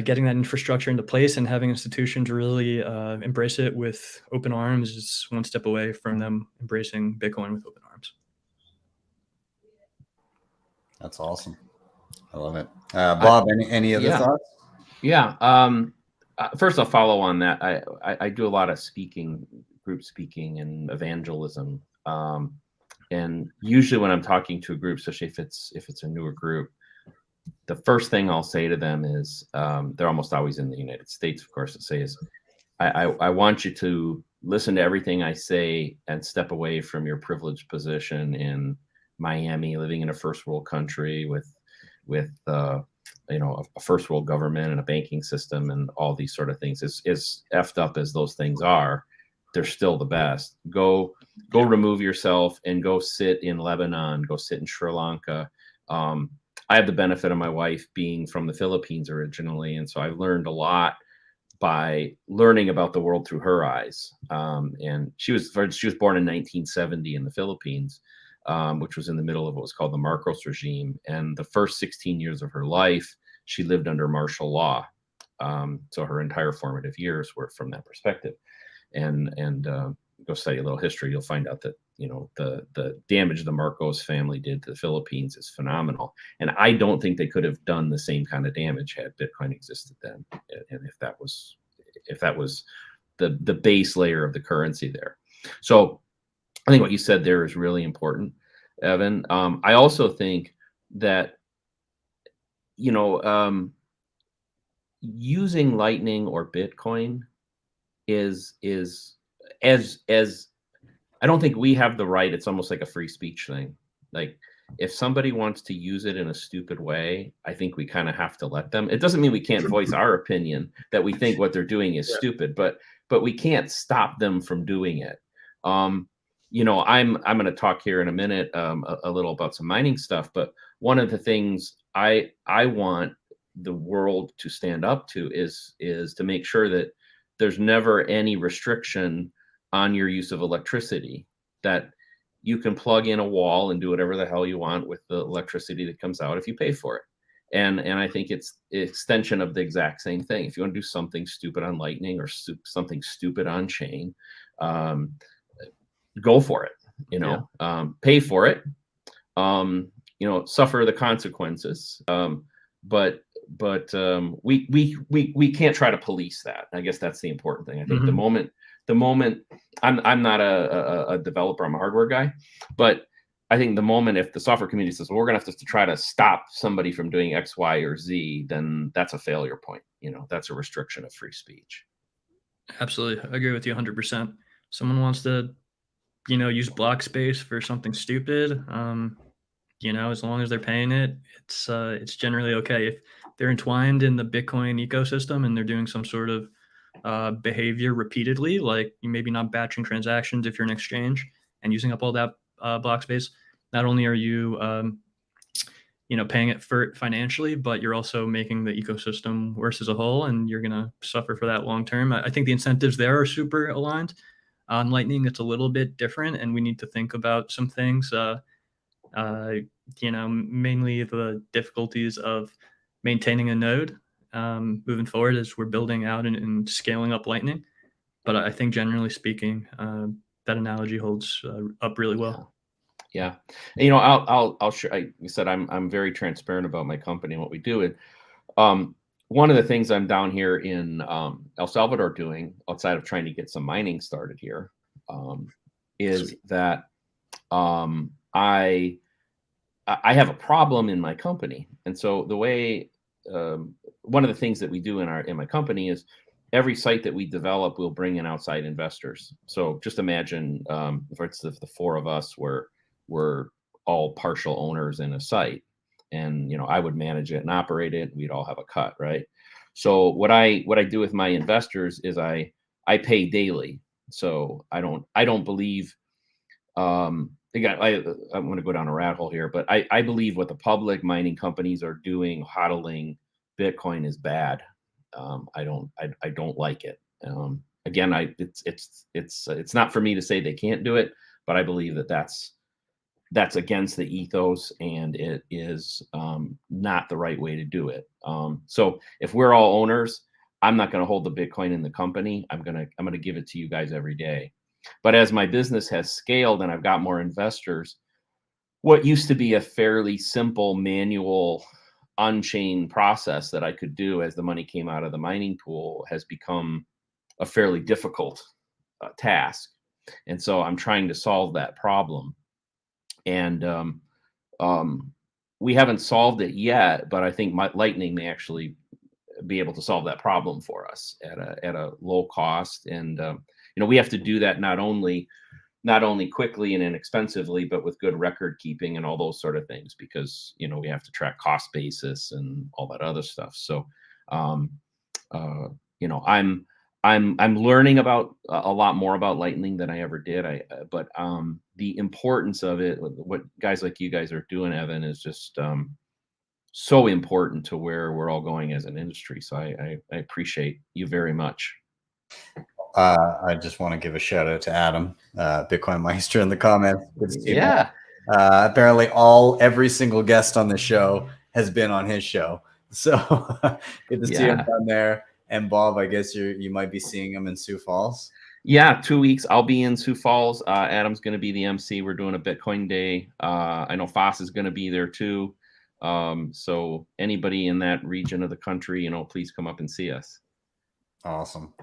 getting that infrastructure into place and having institutions really embrace it with open arms is one step away from them embracing Bitcoin with open arms. That's awesome. I love it. Bob, any other thoughts? Yeah. First, I'll follow on that. I do a lot of group speaking and evangelism. And usually when I'm talking to a group, especially if it's a newer group, the first thing I'll say to them is, they're almost always in the United States, of course, to say is, I want you to listen to everything I say and step away from your privileged position in Miami, living in a first world country with a first world government and a banking system and all these sort of things. As effed up as those things are, they're still the best. Go remove yourself and go sit in Lebanon, go sit in Sri Lanka. I have the benefit of my wife being from the Philippines originally, and so I've learned a lot by learning about the world through her eyes. And she was born in 1970 in the Philippines, which was in the middle of what was called the Marcos regime. And the first 16 years of her life, she lived under martial law. So her entire formative years were from that perspective. And go study a little history, you'll find out that the damage the Marcos family did to the Philippines is phenomenal. And I don't think they could have done the same kind of damage had Bitcoin existed then, and if that was the base layer of the currency there. So I think what you said there is really important, Evan. I also think that using Lightning or Bitcoin is as I don't think we have the right. It's almost like a free speech thing. Like if somebody wants to use it in a stupid way, I think we kind of have to let them. It doesn't mean we can't voice our opinion that we think what they're doing is stupid, but we can't stop them from doing it. I'm going to talk here in a minute a little about some mining stuff, but one of the things I want the world to stand up to is to make sure that there's never any restriction on your use of electricity, that you can plug in a wall and do whatever the hell you want with the electricity that comes out if you pay for it. And I think it's an extension of the exact same thing. If you want to do something stupid on Lightning or something stupid on chain, go for it, pay for it, suffer the consequences. But we can't try to police that. I guess that's the important thing. I think the moment I'm not a developer, I'm a hardware guy, but I think the moment if the software community says, well, we're gonna have to try to stop somebody from doing X, Y, or Z, then that's a failure point. That's a restriction of free speech. Absolutely. I agree with you 100%. Someone wants to, use block space for something stupid. As long as they're paying it, it's generally okay. If they're entwined in the Bitcoin ecosystem, and they're doing some sort of behavior repeatedly, like you maybe not batching transactions if you're an exchange and using up all that block space. Not only are you paying it for it financially, but you're also making the ecosystem worse as a whole, and you're going to suffer for that long term. I think the incentives there are super aligned. On Lightning, it's a little bit different, and we need to think about some things. Mainly the difficulties of maintaining a node moving forward as we're building out and scaling up Lightning. But I think generally speaking, that analogy holds up really well. Yeah. And, I'll share. You said I'm very transparent about my company and what we do. And one of the things I'm down here in El Salvador doing, outside of trying to get some mining started here, is that I have a problem in my company. And so the way one of the things that we do in my company is every site that we develop, we'll bring in outside investors. So just imagine, for instance, if the four of us were all partial owners in a site, and I would manage it and operate it. We'd all have a cut, right? So what I do with my investors is I pay daily. So I don't believe. Again, I'm going to go down a rat hole here, but I believe what the public mining companies are doing, hodling Bitcoin, is bad. I don't like it. Again, it's not for me to say they can't do it, but I believe that's against the ethos, and it is not the right way to do it. So if we're all owners, I'm not going to hold the Bitcoin in the company. I'm going to give it to you guys every day. But as my business has scaled and I've got more investors, what used to be a fairly simple manual on-chain process that I could do as the money came out of the mining pool has become a fairly difficult task. And so I'm trying to solve that problem. And we haven't solved it yet, but I think Lightning may actually be able to solve that problem for us at a low cost. And we have to do that not only quickly and inexpensively, but with good record keeping and all those sort of things, because we have to track cost basis and all that other stuff. So I'm learning about a lot more about Lightning than I ever did. But the importance of it, what guys like you guys are doing, Evan, is just so important to where we're all going as an industry. So I appreciate you very much. I just want to give a shout out to Adam, Bitcoin Meister, in the comments. Yeah. Apparently every single guest on the show has been on his show. So good to see him down there. And Bob, I guess you might be seeing him in Sioux Falls. Yeah, 2 weeks. I'll be in Sioux Falls. Adam's going to be the MC. We're doing a Bitcoin day. I know Foss is going to be there too. So anybody in that region of the country, please come up and see us. Awesome.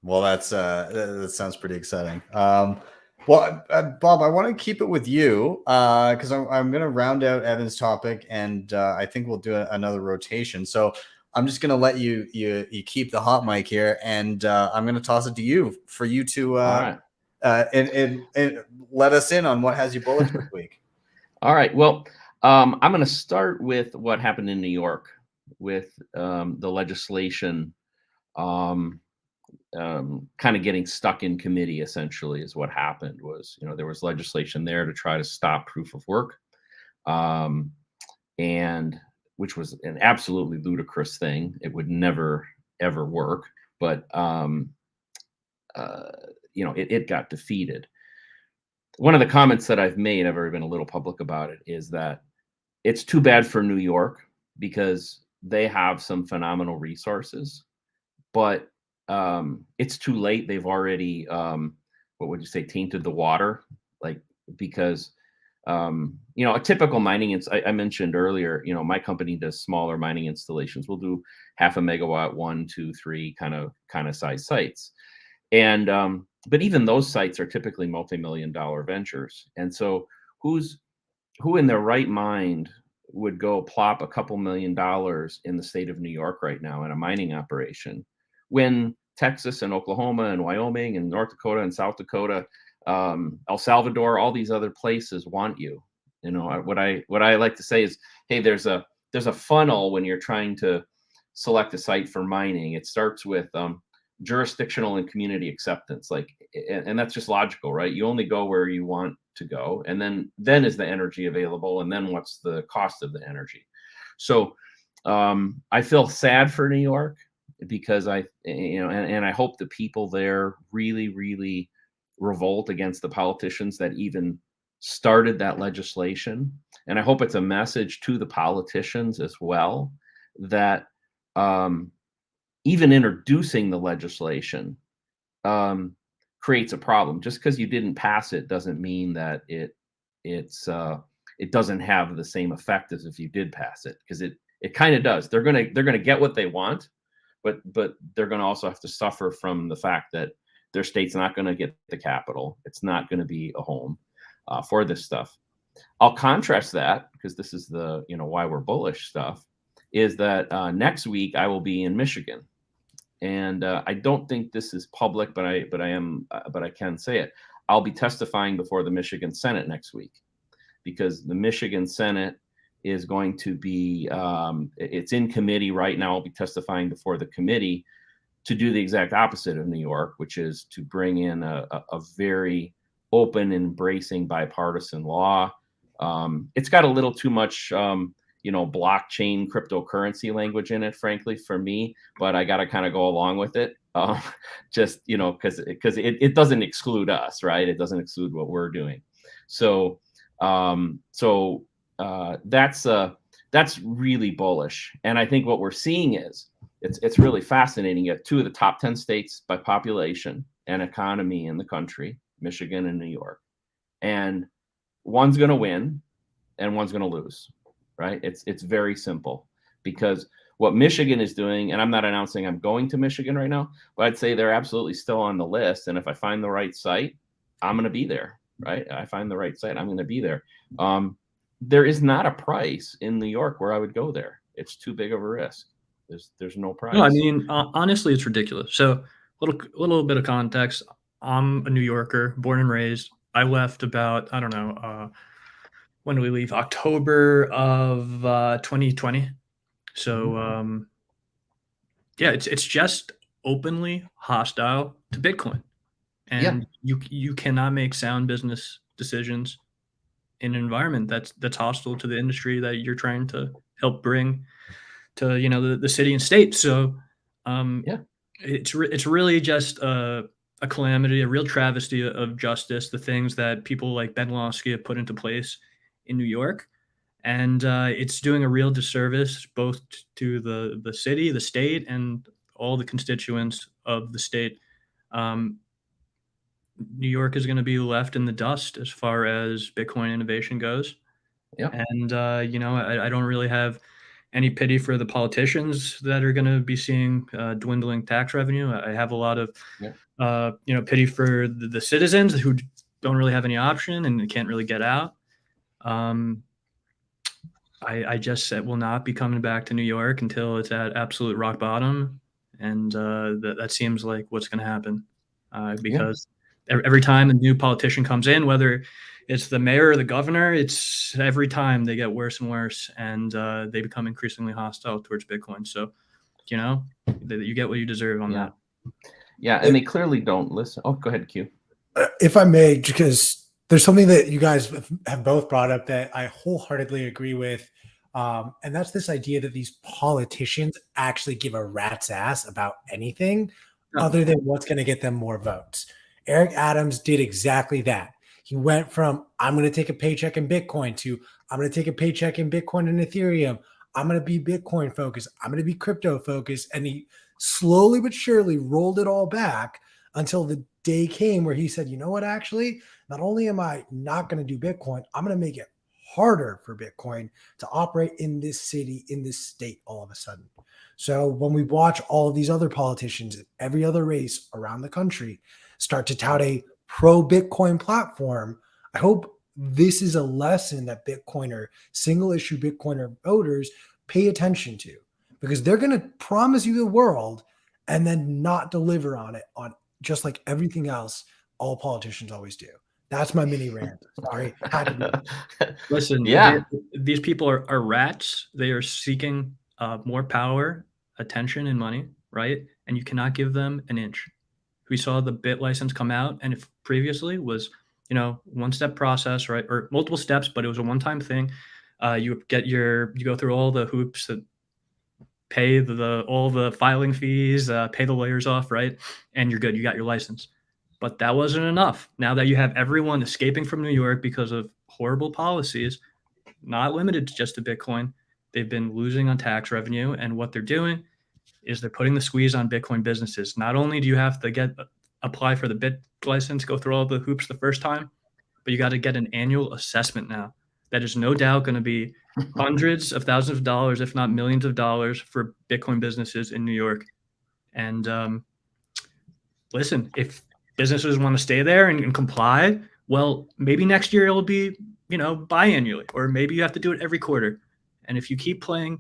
Well, that sounds pretty exciting. Bob, I want to keep it with you because I'm going to round out Evan's topic, and I think we'll do another rotation. So I'm just going to let you keep the hot mic here, and I'm going to toss it to you for you to and let us in on what has you bullish this week. All right. Well, I'm going to start with what happened in New York with the legislation. Kind of getting stuck in committee, essentially, is what happened. Was there was legislation there to try to stop proof of work, and which was an absolutely ludicrous thing. It would never ever work, but it got defeated. One of the comments that I've made, I've already been a little public about it, is that it's too bad for New York because they have some phenomenal resources. But it's too late. They've already, what would you say, tainted the water, because a typical mining. I mentioned earlier, my company does smaller mining installations. We'll do 0.5 megawatt, 1, 2, 3 kind of size sites, and but even those sites are typically multi-million-dollar ventures. And so, who in their right mind would go plop a couple $1 million in the state of New York right now in a mining operation, when Texas and Oklahoma and Wyoming and North Dakota and South Dakota, El Salvador, all these other places want you? What I like to say is, hey, there's a there's a funnel when you're trying to select a site for mining. It starts with jurisdictional and community acceptance, like, and that's just logical, right? You only go where you want to go, and then is the energy available, and then what's the cost of the energy. So I feel sad for New York, because I hope the people there really, really revolt against the politicians that even started that legislation. And I hope it's a message to the politicians as well, that even introducing the legislation creates a problem. Just because you didn't pass it doesn't mean that it doesn't have the same effect as if you did pass it, because it kind of does. They're gonna get what they want, but they're gonna also have to suffer from the fact that their state's not gonna get the capital. It's not gonna be a home for this stuff. I'll contrast that, because this is the why we're bullish stuff, is that next week I will be in Michigan. And I don't think this is public, but I can say it. I'll be testifying before the Michigan Senate next week, because the Michigan Senate is going to be, it's in committee right now. I'll be testifying before the committee to do the exact opposite of New York, which is to bring in a very open, embracing, bipartisan law. It's got a little too much blockchain cryptocurrency language in it, frankly, for me, but I got to kind of go along with it. Just, because it doesn't exclude us, right? It doesn't exclude what we're doing. So that's really bullish. And I think what we're seeing is it's really fascinating. You have 2 of the top 10 states by population and economy in the country, Michigan and New York, and one's going to win and one's going to lose. Right? It's very simple, because what Michigan is doing, and I'm not announcing I'm going to Michigan right now, but I'd say they're absolutely still on the list. And if I find the right site, I'm going to be there. Right? I find the right site, I'm going to be there. There is not a price in New York where I would go there. It's too big of a risk. There's no price. No, I mean, honestly, it's ridiculous. So little bit of context. I'm a New Yorker, born and raised. I left about, I don't know, when did we leave? October of 2020. So yeah, it's just openly hostile to Bitcoin, and you cannot make sound business decisions in an environment that's hostile to the industry that you're trying to help bring to the city and state. So it's really just a calamity, a real travesty of justice. The things that people like Ben Lawsky have put into place in New York, and it's doing a real disservice both to the city, the state, and all the constituents of the state. New York is going to be left in the dust as far as Bitcoin innovation goes. Yeah. And I don't really have any pity for the politicians that are going to be seeing dwindling tax revenue. I have a lot of pity for the citizens who don't really have any option and can't really get out. I just will not be coming back to New York until it's at absolute rock bottom, and that seems like what's going to happen, because every time a new politician comes in, whether it's the mayor or the governor, it's every time they get worse and worse, and they become increasingly hostile towards Bitcoin. So, you get what you deserve on that. Yeah, and they clearly don't listen. Oh, go ahead, Q. If I may, because there's something that you guys have both brought up that I wholeheartedly agree with. And that's this idea that these politicians actually give a rat's ass about anything other than what's going to get them more votes. Eric Adams did exactly that. He went from, I'm going to take a paycheck in Bitcoin to, I'm going to take a paycheck in Bitcoin and Ethereum. I'm going to be Bitcoin focused. I'm going to be crypto focused. And he slowly but surely rolled it all back until the day came where he said, you know what, actually, not only am I not going to do Bitcoin, I'm going to make it harder for Bitcoin to operate in this city, in this state all of a sudden. So when we watch all of these other politicians in every other race around the country start to tout a pro-Bitcoin platform, I hope this is a lesson that Bitcoiner, single issue Bitcoiner voters pay attention to, because they're going to promise you the world and then not deliver on it, on just like everything else all politicians always do. That's my mini rant. Sorry. Had to be. Listen, Yeah. these people are rats. They are seeking more power, attention, and money, right? And you cannot give them an inch. We saw the bit license come out, and if previously was, one-step process, right, or multiple steps, but it was a one-time thing. You go through all the hoops that pay all the filing fees, pay the lawyers off, right, and you're good. You got your license. But that wasn't enough. Now that you have everyone escaping from New York because of horrible policies, not limited just to Bitcoin, they've been losing on tax revenue. And what they're doing is they're putting the squeeze on Bitcoin businesses. Not only do you have to apply for the bit license, go through all the hoops the first time, but you got to get an annual assessment now. That is no doubt going to be hundreds of thousands of dollars, if not millions of dollars, for Bitcoin businesses in New York. And listen, if businesses want to stay there and comply, well, maybe next year it'll be, biannually, or maybe you have to do it every quarter. And if you keep playing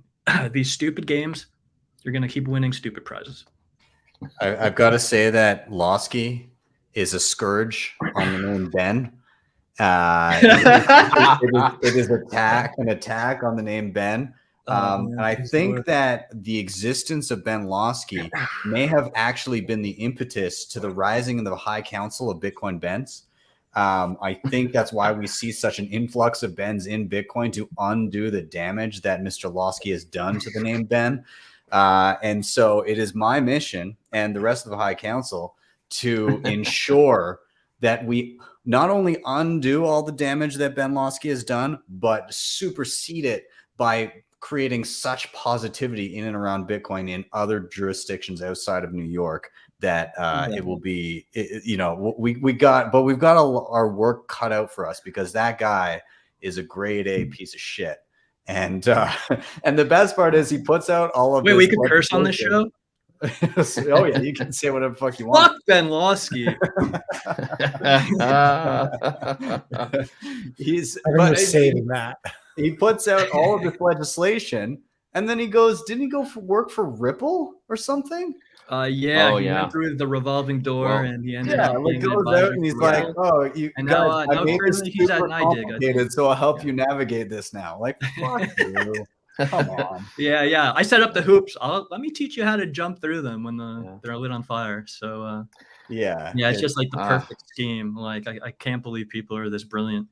these stupid games, you're going to keep winning stupid prizes. I've got to say that Losky is a scourge on the name Ben. It is an attack on the name Ben. And I think that the existence of Ben Losky may have actually been the impetus to the rising of the High Council of Bitcoin Bens. I think that's why we see such an influx of Bens in Bitcoin to undo the damage that Mr. Losky has done to the name Ben. And so it is my mission and the rest of the High Council to ensure that we not only undo all the damage that Ben Losky has done, but supersede it by creating such positivity in and around Bitcoin in other jurisdictions outside of New York that it will be, we've got our work cut out for us, because that guy is a grade A piece of shit. And the best part is he puts out all of Wait, we could curse on this show? Oh yeah, you can say whatever the fuck you want. Fuck Ben Losky. I'm saving that. He puts out all of this legislation, and then he goes, didn't he go work for Ripple or something? He went through the revolving door, and he ended up being an goes out and he's like, "Oh, you and guys, now I made this currently he's at super complicated, so I'll help Yeah. you navigate this now." Like, fuck you. Come on. Yeah. I set up the hoops. Let me teach you how to jump through them when they're lit on fire. So it's just like the perfect scheme. Like I can't believe people are this brilliant.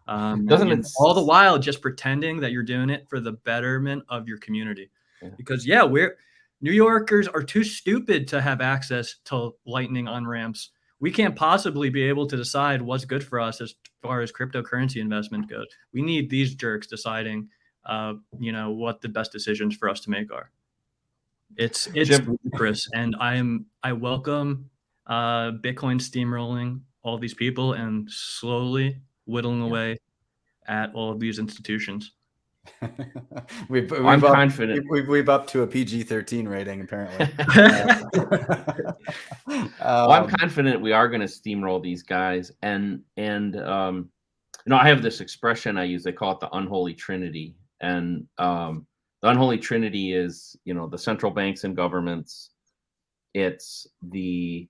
Doesn't it all the while just pretending that you're doing it for the betterment of your community? Yeah. Because New Yorkers are too stupid to have access to Lightning on-ramps. We can't possibly be able to decide what's good for us as far as cryptocurrency investment goes. We need these jerks deciding, what the best decisions for us to make are. It's ludicrous, and I welcome Bitcoin steamrolling all these people and slowly whittling away at all of these institutions. I'm confident. We've up to a PG-13 rating, apparently. I'm confident we are going to steamroll these guys, and I have this expression I use. They call it the unholy trinity, and the unholy trinity is the central banks and governments, it's the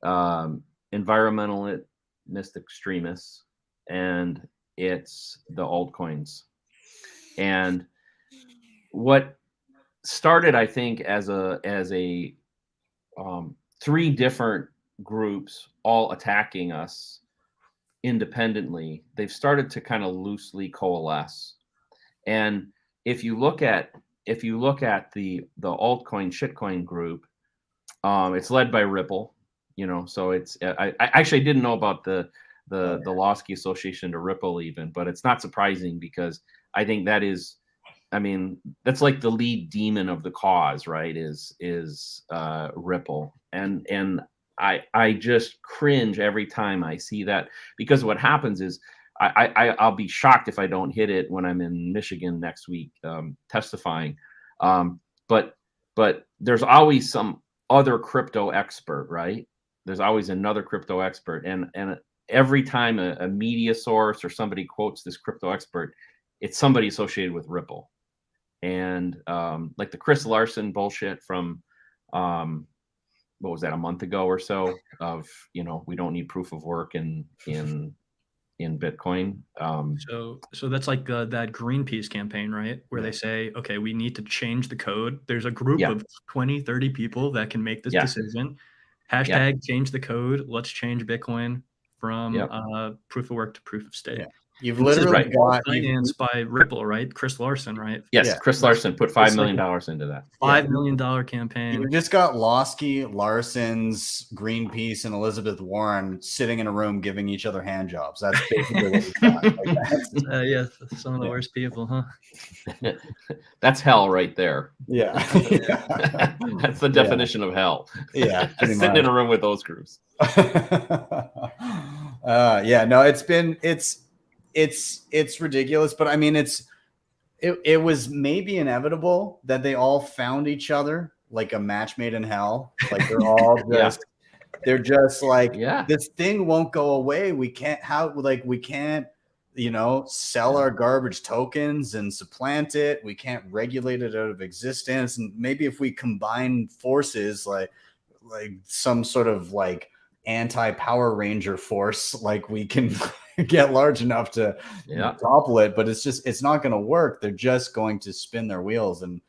environmentalist extremists, and it's the altcoins. And what started, I think, as a three different groups all attacking us independently, they've started to kind of loosely coalesce. And if you look at the altcoin shitcoin group, it's led by Ripple. So it's I actually didn't know about the Losky Association to Ripple even, but it's not surprising, because I think that's like the lead demon of the cause, right? Is Ripple, and I just cringe every time I see that, because what happens is I'll be shocked if I don't hit it when I'm in Michigan next week testifying, but there's always some other crypto expert, right? There's always another crypto expert, and every time a media source or somebody quotes this crypto expert, it's somebody associated with Ripple. And like the Chris Larson bullshit from what was that, a month ago or so, of we don't need proof of work in in Bitcoin. So that's like that Greenpeace campaign, right? Where they say, okay, we need to change the code. There's a group of 20, 30 people that can make this decision. Hashtag change the code. Let's change Bitcoin from proof of work to proof of stake. Yeah. You've And this is literally got financed by Ripple, right? Chris Larson, right? Yes, Chris Larson put $5 million into that. $5 million campaign. You've just got Losky, Larson's, Greenpeace, and Elizabeth Warren sitting in a room giving each other hand jobs. That's basically what we've got. Like Yeah, some of the worst people, huh? That's hell right there. Yeah. That's the definition of hell. Yeah. Sitting in a room with those groups. No, it's ridiculous, but I mean, it was maybe inevitable that they all found each other like a match made in hell. Like they're all just, they're just like, this thing won't go away. We can't sell our garbage tokens and supplant it. We can't regulate it out of existence. And maybe if we combine forces, like some sort of like anti-Power Ranger force, like we can get large enough to topple it, but it's not going to work. They're just going to spin their wheels, and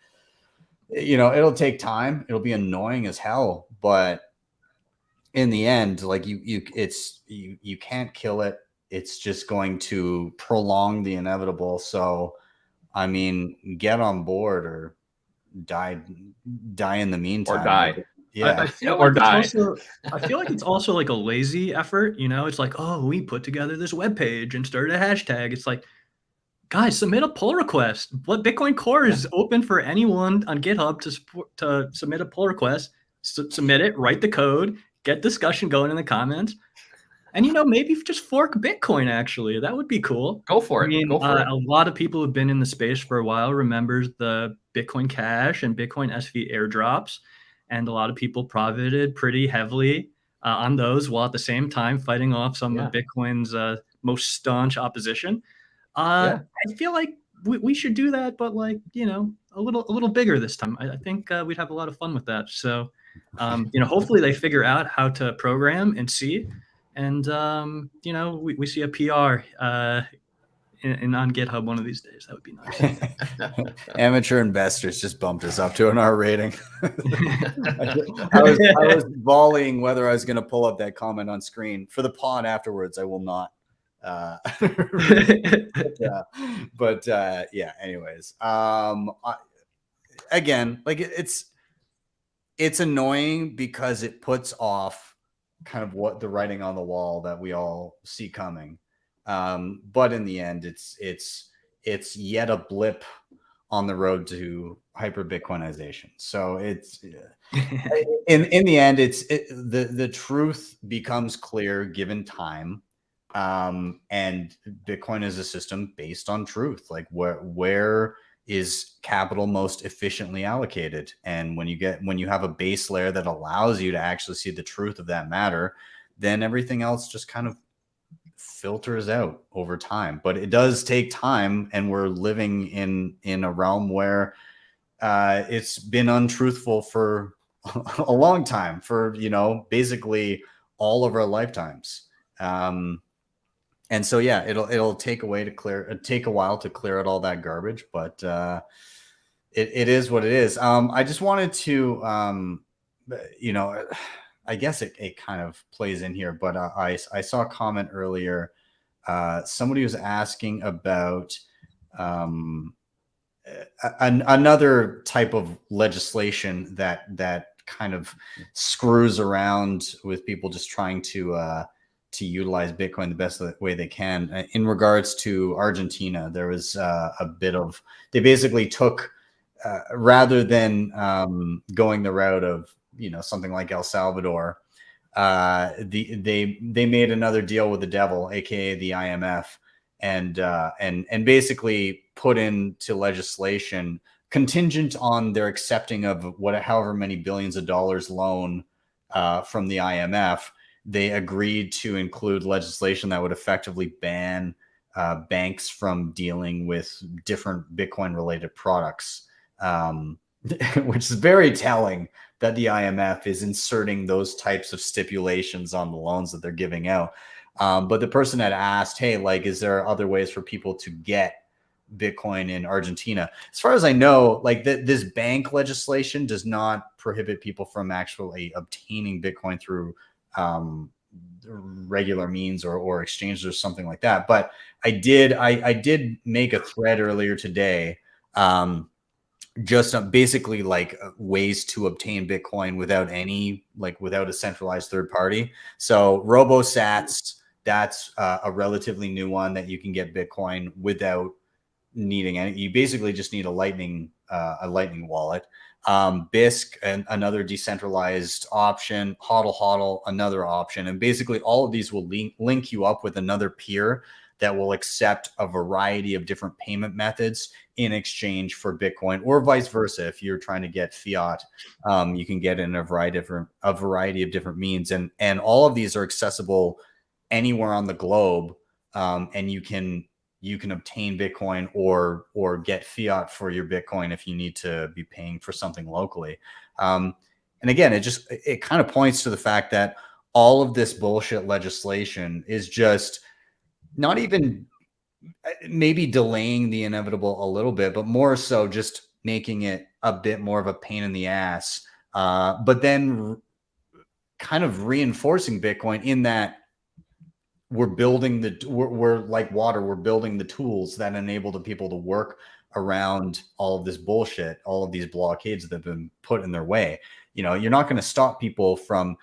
it'll take time. It'll be annoying as hell, but in the end, like you can't kill it. It's just going to prolong the inevitable. So, I mean, get on board or die in the meantime. Or die. Yeah. I feel like it's also like a lazy effort. It's like, oh, we put together this webpage and started a hashtag. It's like, guys, submit a pull request. What Bitcoin Core is open for anyone on GitHub to submit a pull request. Submit it, write the code, get discussion going in the comments. And, maybe just fork Bitcoin, actually. That would be cool. Go for it. Go for it. A lot of people who've been in the space for a while remembers the Bitcoin Cash and Bitcoin SV airdrops. And a lot of people profited pretty heavily on those, while at the same time fighting off some of Bitcoin's most staunch opposition. I feel like we should do that, but a little bigger this time. I think we'd have a lot of fun with that. So, hopefully they figure out how to program and see. And, we see a PR on GitHub one of these days. That would be nice. Amateur investors just bumped us up to an R rating. I was volleying whether I was going to pull up that comment on screen. For the pod afterwards, I will not. Anyways, again, like it's annoying because it puts off kind of what the writing on the wall that we all see coming. But in the end, it's yet a blip on the road to hyper Bitcoinization. So it's in the end, the truth becomes clear given time. And Bitcoin is a system based on truth. Like where is capital most efficiently allocated? And when you have a base layer that allows you to actually see the truth of that matter, then everything else just kind of filters out over time. But it does take time, and we're living in a realm where it's been untruthful for a long time, for basically all of our lifetimes. And so it'll take a while to clear out all that garbage, but it is what it is. I just wanted to I guess it kind of plays in here, but I saw a comment earlier. Somebody was asking about another type of legislation that kind of screws around with people just trying to utilize Bitcoin the best way they can. In regards to Argentina, there was they basically took, rather than going the route of something like El Salvador, they made another deal with the devil, aka the IMF, and basically put into legislation contingent on their accepting of however many billions of dollars loan from the IMF. They agreed to include legislation that would effectively ban banks from dealing with different Bitcoin related products, which is very telling that the IMF is inserting those types of stipulations on the loans that they're giving out. But the person had asked, hey, like, is there other ways for people to get Bitcoin in Argentina? As far as I know, like this bank legislation does not prohibit people from actually obtaining Bitcoin through regular means or exchanges or something like that. But I did make a thread earlier today, just basically like ways to obtain Bitcoin without a centralized third party. So RoboSats, that's a relatively new one that you can get Bitcoin without needing any. You basically just need a Lightning wallet. BISC, another decentralized option. HODL, another option. And basically all of these will link you up with another peer that will accept a variety of different payment methods in exchange for Bitcoin, or vice versa. If you're trying to get fiat, you can get in a variety of different means. And all of these are accessible anywhere on the globe. And you can obtain Bitcoin or get fiat for your Bitcoin if you need to be paying for something locally. And again, it kind of points to the fact that all of this bullshit legislation is just not even maybe delaying the inevitable a little bit, but more so just making it a bit more of a pain in the ass. But then kind of reinforcing Bitcoin in that we're like water. We're building the tools that enable the people to work around all of this bullshit, all of these blockades that have been put in their way. You're not going to stop people from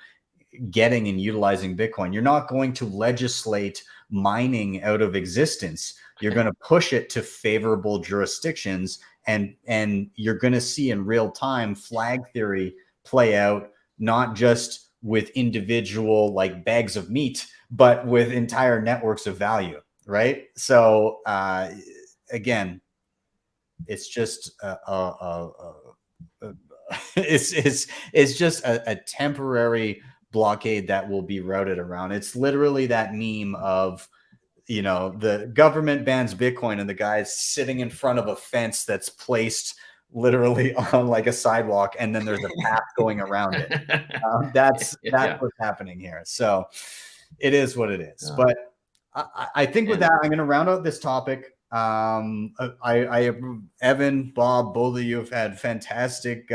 getting and utilizing Bitcoin. You're not going to legislate mining out of existence. You're going to push it to favorable jurisdictions, and you're going to see in real time flag theory play out, not just with individual like bags of meat, but with entire networks of value, right? So again, it's just it's just a temporary blockade that will be routed around. It's literally that meme of, the government bans Bitcoin and the guy's sitting in front of a fence that's placed literally on like a sidewalk, and then there's a path going around it. That's what's happening here. So it is what it is. But I think with that, I'm going to round out this topic. Evan, Bob, both of you have had fantastic.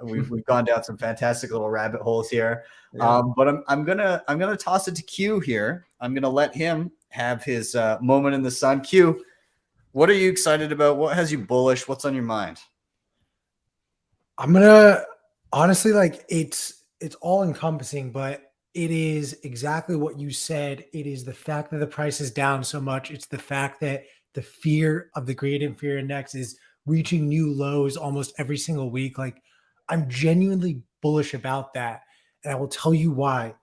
We've gone down some fantastic little rabbit holes here. But I'm gonna toss it to Q here. I'm gonna let him have his moment in the sun. Q, what are you excited about? What has you bullish? What's on your mind? I'm gonna honestly, like, it's all encompassing, but it is exactly what you said. It is the fact that the price is down so much. It's the fact that the fear of the Gradient Fear Index is reaching new lows almost every single week. Like, I'm genuinely bullish about that. And I will tell you why.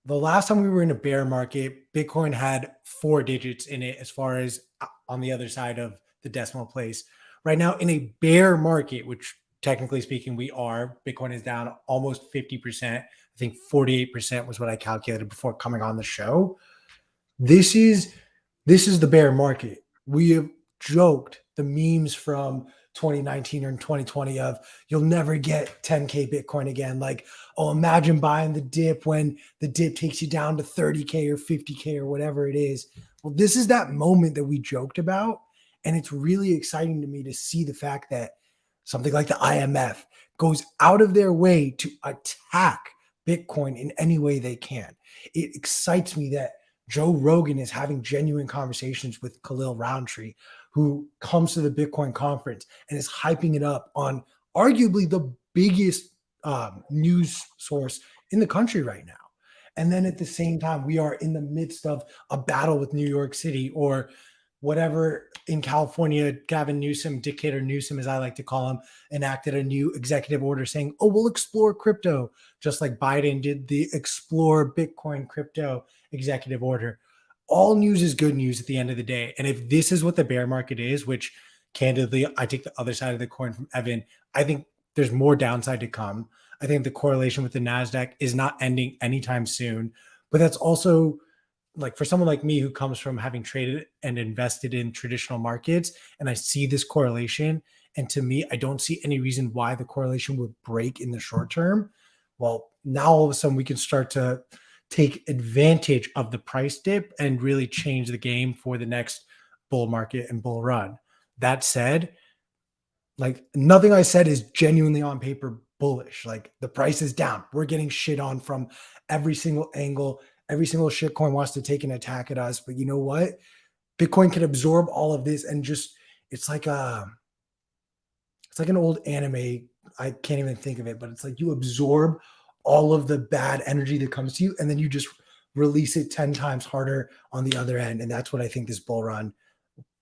The last time we were in a bear market, Bitcoin had 4 digits in it as far as on the other side of the decimal place. Right now, in a bear market, which technically speaking we are, Bitcoin is down almost 50%. I think 48% was what I calculated before coming on the show. This is the bear market. We have joked the memes from 2019 or 2020 of you'll never get 10K Bitcoin again. Like, oh, imagine buying the dip when the dip takes you down to 30K or 50K or whatever it is. Well, this is that moment that we joked about. And it's really exciting to me to see the fact that something like the IMF goes out of their way to attack Bitcoin in any way they can. It excites me that Joe Rogan is having genuine conversations with Khalil Roundtree, who comes to the Bitcoin conference and is hyping it up on arguably the biggest news source in the country right now. And then at the same time, we are in the midst of a battle with New York City, or whatever in California. Gavin Newsom, Dictator Newsom, as I like to call him, enacted a new executive order saying, oh, we'll explore crypto, just like Biden did the explore Bitcoin crypto executive order. All news is good news at the end of the day. And if this is what the bear market is, which candidly, I take the other side of the coin from Evan, I think there's more downside to come. I think the correlation with the NASDAQ is not ending anytime soon. But that's also, like, for someone like me who comes from having traded and invested in traditional markets, and I see this correlation, and to me, I don't see any reason why the correlation would break in the short term. Well, now all of a sudden we can start to take advantage of the price dip and really change the game for the next bull market and bull run. That said, like nothing I said is genuinely on paper bullish. Like the price is down. We're getting shit on from every single angle. Every single shitcoin wants to take an attack at us. But you know what? Bitcoin can absorb all of this and just, it's like an old anime. I can't even think of it, but it's like you absorb all of the bad energy that comes to you, and then you just release it 10 times harder on the other end. And that's what I think this bull run,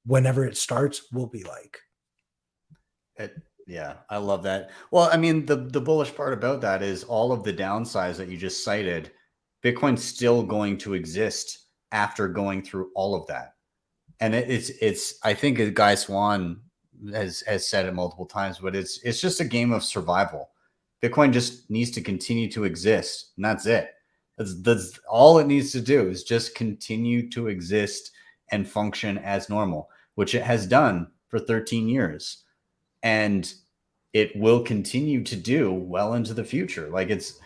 whenever it starts, will be like. Yeah, I love that. Well, I mean, the bullish part about that is all of the downsides that you just cited, Bitcoin's still going to exist after going through all of that. And it's I think Guy Swan has said it multiple times, but it's just a game of survival. Bitcoin just needs to continue to exist, and that's it. That's all it needs to do, is just continue to exist and function as normal, which it has done for 13 years. And it will continue to do well into the future. Like, it's,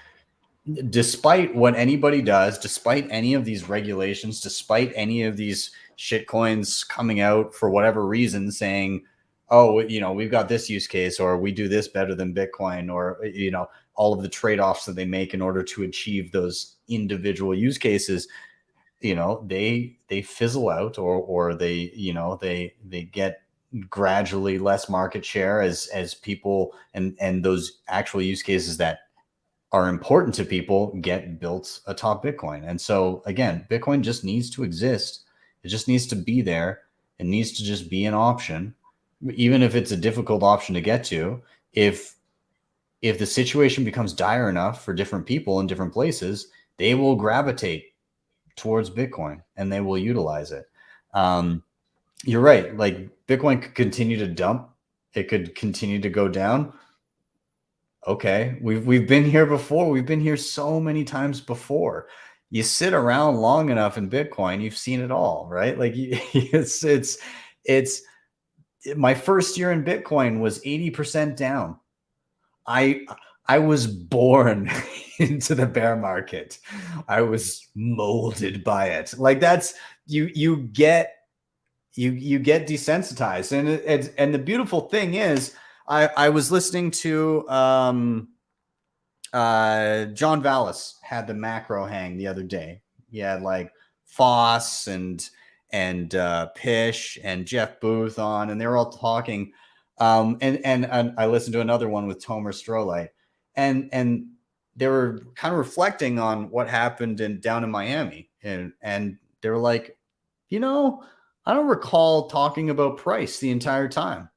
despite what anybody does, despite any of these regulations, despite any of these shitcoins coming out for whatever reason saying, oh, you know, we've got this use case, or we do this better than Bitcoin, or, you know, all of the trade-offs that they make in order to achieve those individual use cases, you know, they fizzle out, or they, you know, they get gradually less market share as people and those actual use cases that are important to people get built atop Bitcoin. And so again, Bitcoin just needs to exist. It just needs to be there. It needs to just be an option, even if it's a difficult option to get to. If the situation becomes dire enough for different people in different places, they will gravitate towards Bitcoin and they will utilize it. You're right. Like, Bitcoin could continue to dump. It could continue to go down. Okay. We've been here before. We've been here so many times before. You sit around long enough in Bitcoin, you've seen it all, right? Like, it's my first year in Bitcoin was 80% down. I was born into the bear market. I was molded by it. Like, that's, you get desensitized. And the beautiful thing is, I was listening to John Vallis had the macro hang the other day. He had like Foss and Pish and Jeff Booth on, and they were all talking. And I listened to another one with Tomer Strolight, and they were kind of reflecting on what happened down in Miami, and they were like, you know, I don't recall talking about price the entire time.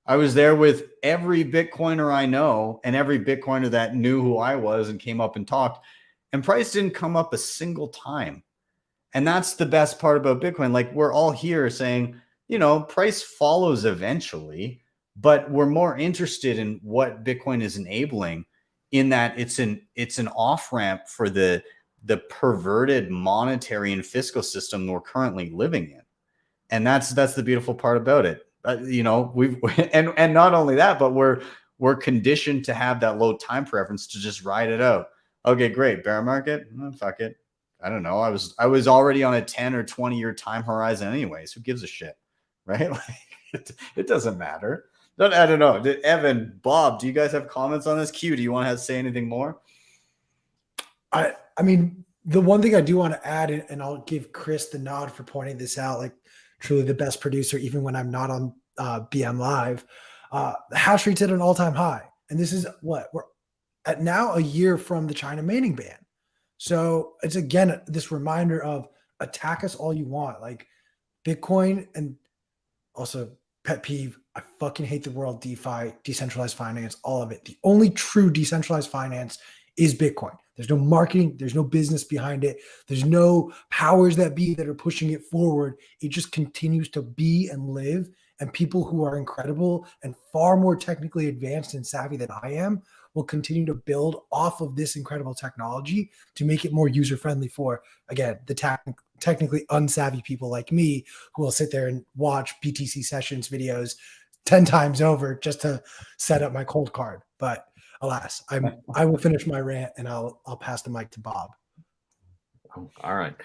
I was there with every Bitcoiner I know, and every Bitcoiner that knew who I was and came up and talked, and price didn't come up a single time. And that's the best part about Bitcoin. Like, we're all here saying, you know, price follows eventually, but we're more interested in what Bitcoin is enabling, in that it's an off-ramp for the perverted monetary and fiscal system we're currently living in. And that's the beautiful part about it. You know, and not only that, but we're conditioned to have that low time preference to just ride it out. Okay, great. Bear market. Fuck it. I don't know. I was already on a 10 or 20 year time horizon anyways. Who gives a shit? Right? Like, it doesn't matter. I don't know. Evan, Bob, do you guys have comments on this? Q, do you want to say anything more? I mean, the one thing I do want to add, and I'll give Chris the nod for pointing this out, like, truly the best producer, even when I'm not on BM Live. The hash rate's at an all-time high. And this is what? We're at now a year from the China maining ban. So it's, again, this reminder of attack us all you want. Like, Bitcoin, and also pet peeve, I fucking hate the world DeFi, decentralized finance, all of it. The only true decentralized finance is Bitcoin. There's no marketing. There's no business behind it. There's no powers that be that are pushing it forward. It just continues to be and live. And people who are incredible and far more technically advanced and savvy than I am will continue to build off of this incredible technology to make it more user-friendly for, again, the technically unsavvy people like me, who will sit there and watch BTC sessions videos 10 times over just to set up my cold card. But alas, I will finish my rant, and I'll pass the mic to Bob. Oh, all right.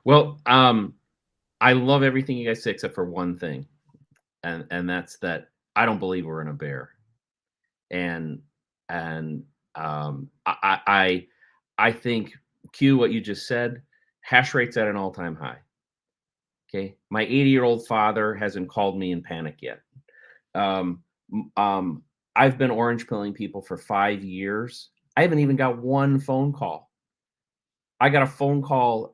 Well, I love everything you guys say except for one thing, and that's that I don't believe we're in a bear. And I think Q, what you just said, hash rate's at an all-time high. Okay, my 80-year-old father hasn't called me in panic yet. I've been orange pilling people for 5 years. I haven't even got one phone call. I got a phone call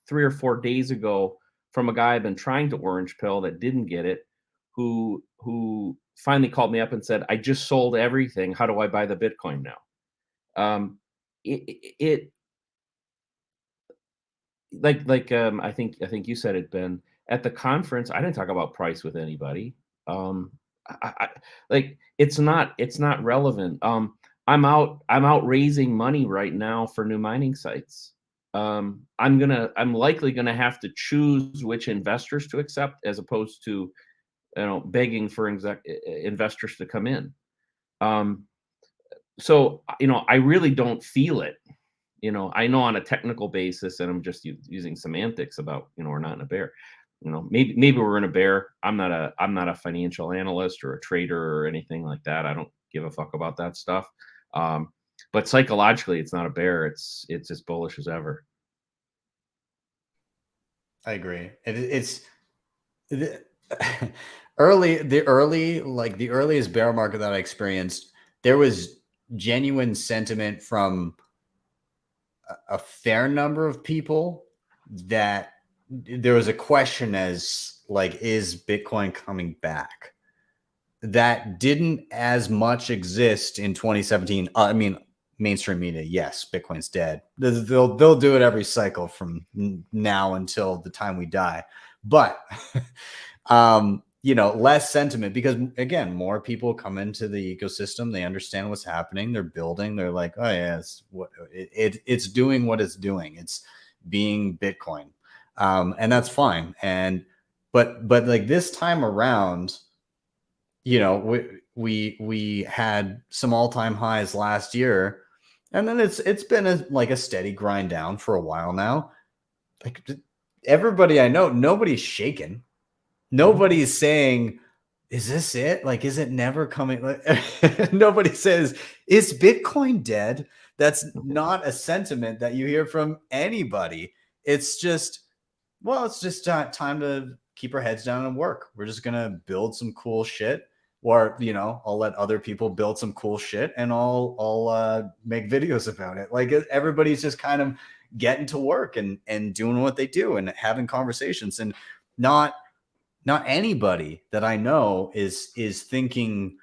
3 or 4 days ago from a guy I've been trying to orange pill that didn't get it, who finally called me up and said, "I just sold everything. How do I buy the Bitcoin now?" It I think you said it, Ben. At the conference, I didn't talk about price with anybody. Like it's not relevant. I'm out raising money right now for new mining sites. I'm likely gonna have to choose which investors to accept as opposed to begging for investors to come in. So I really don't feel it. I know on a technical basis, and I'm just using semantics about we're not in a bear. Maybe we're in a bear. I'm not a financial analyst or a trader or anything like that. I don't give a fuck about that stuff. But psychologically, it's not a bear. It's as bullish as ever. I agree. It's the earliest bear market that I experienced. There was genuine sentiment from a fair number of people that there was a question as like, is Bitcoin coming back? That didn't as much exist in 2017. I mean, mainstream media, yes, Bitcoin's dead. They'll do it every cycle from now until the time we die. But less sentiment because again, more people come into the ecosystem. They understand what's happening. They're building. They're like, oh yeah, it's doing what it's doing. It's being Bitcoin, and that's fine. But like this time around, we had some all-time highs last year, and then it's been a steady grind down for a while now. Like everybody I know, nobody's shaking. Nobody's saying, is this it? Like, is it never coming? Nobody says, is Bitcoin dead? That's not a sentiment that you hear from anybody. It's just, well, it's just time to keep our heads down and work. We're just going to build some cool shit. Or, I'll let other people build some cool shit and I'll make videos about it. Like everybody's just kind of getting to work and doing what they do and having conversations, and not anybody that I know is thinking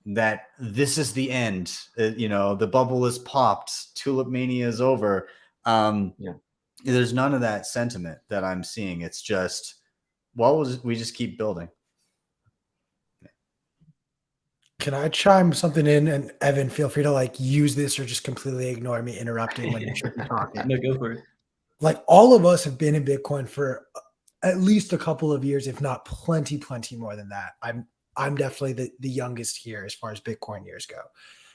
that this is the end. The bubble is popped, tulip mania is over. There's none of that sentiment that I'm seeing. It's just, we just keep building. Can I chime something in? And Evan, feel free to use this or just completely ignore me interrupting when you should be talking. No, go for it. Like all of us have been in Bitcoin for at least a couple of years, if not plenty more than that. I'm definitely the youngest here as far as Bitcoin years go.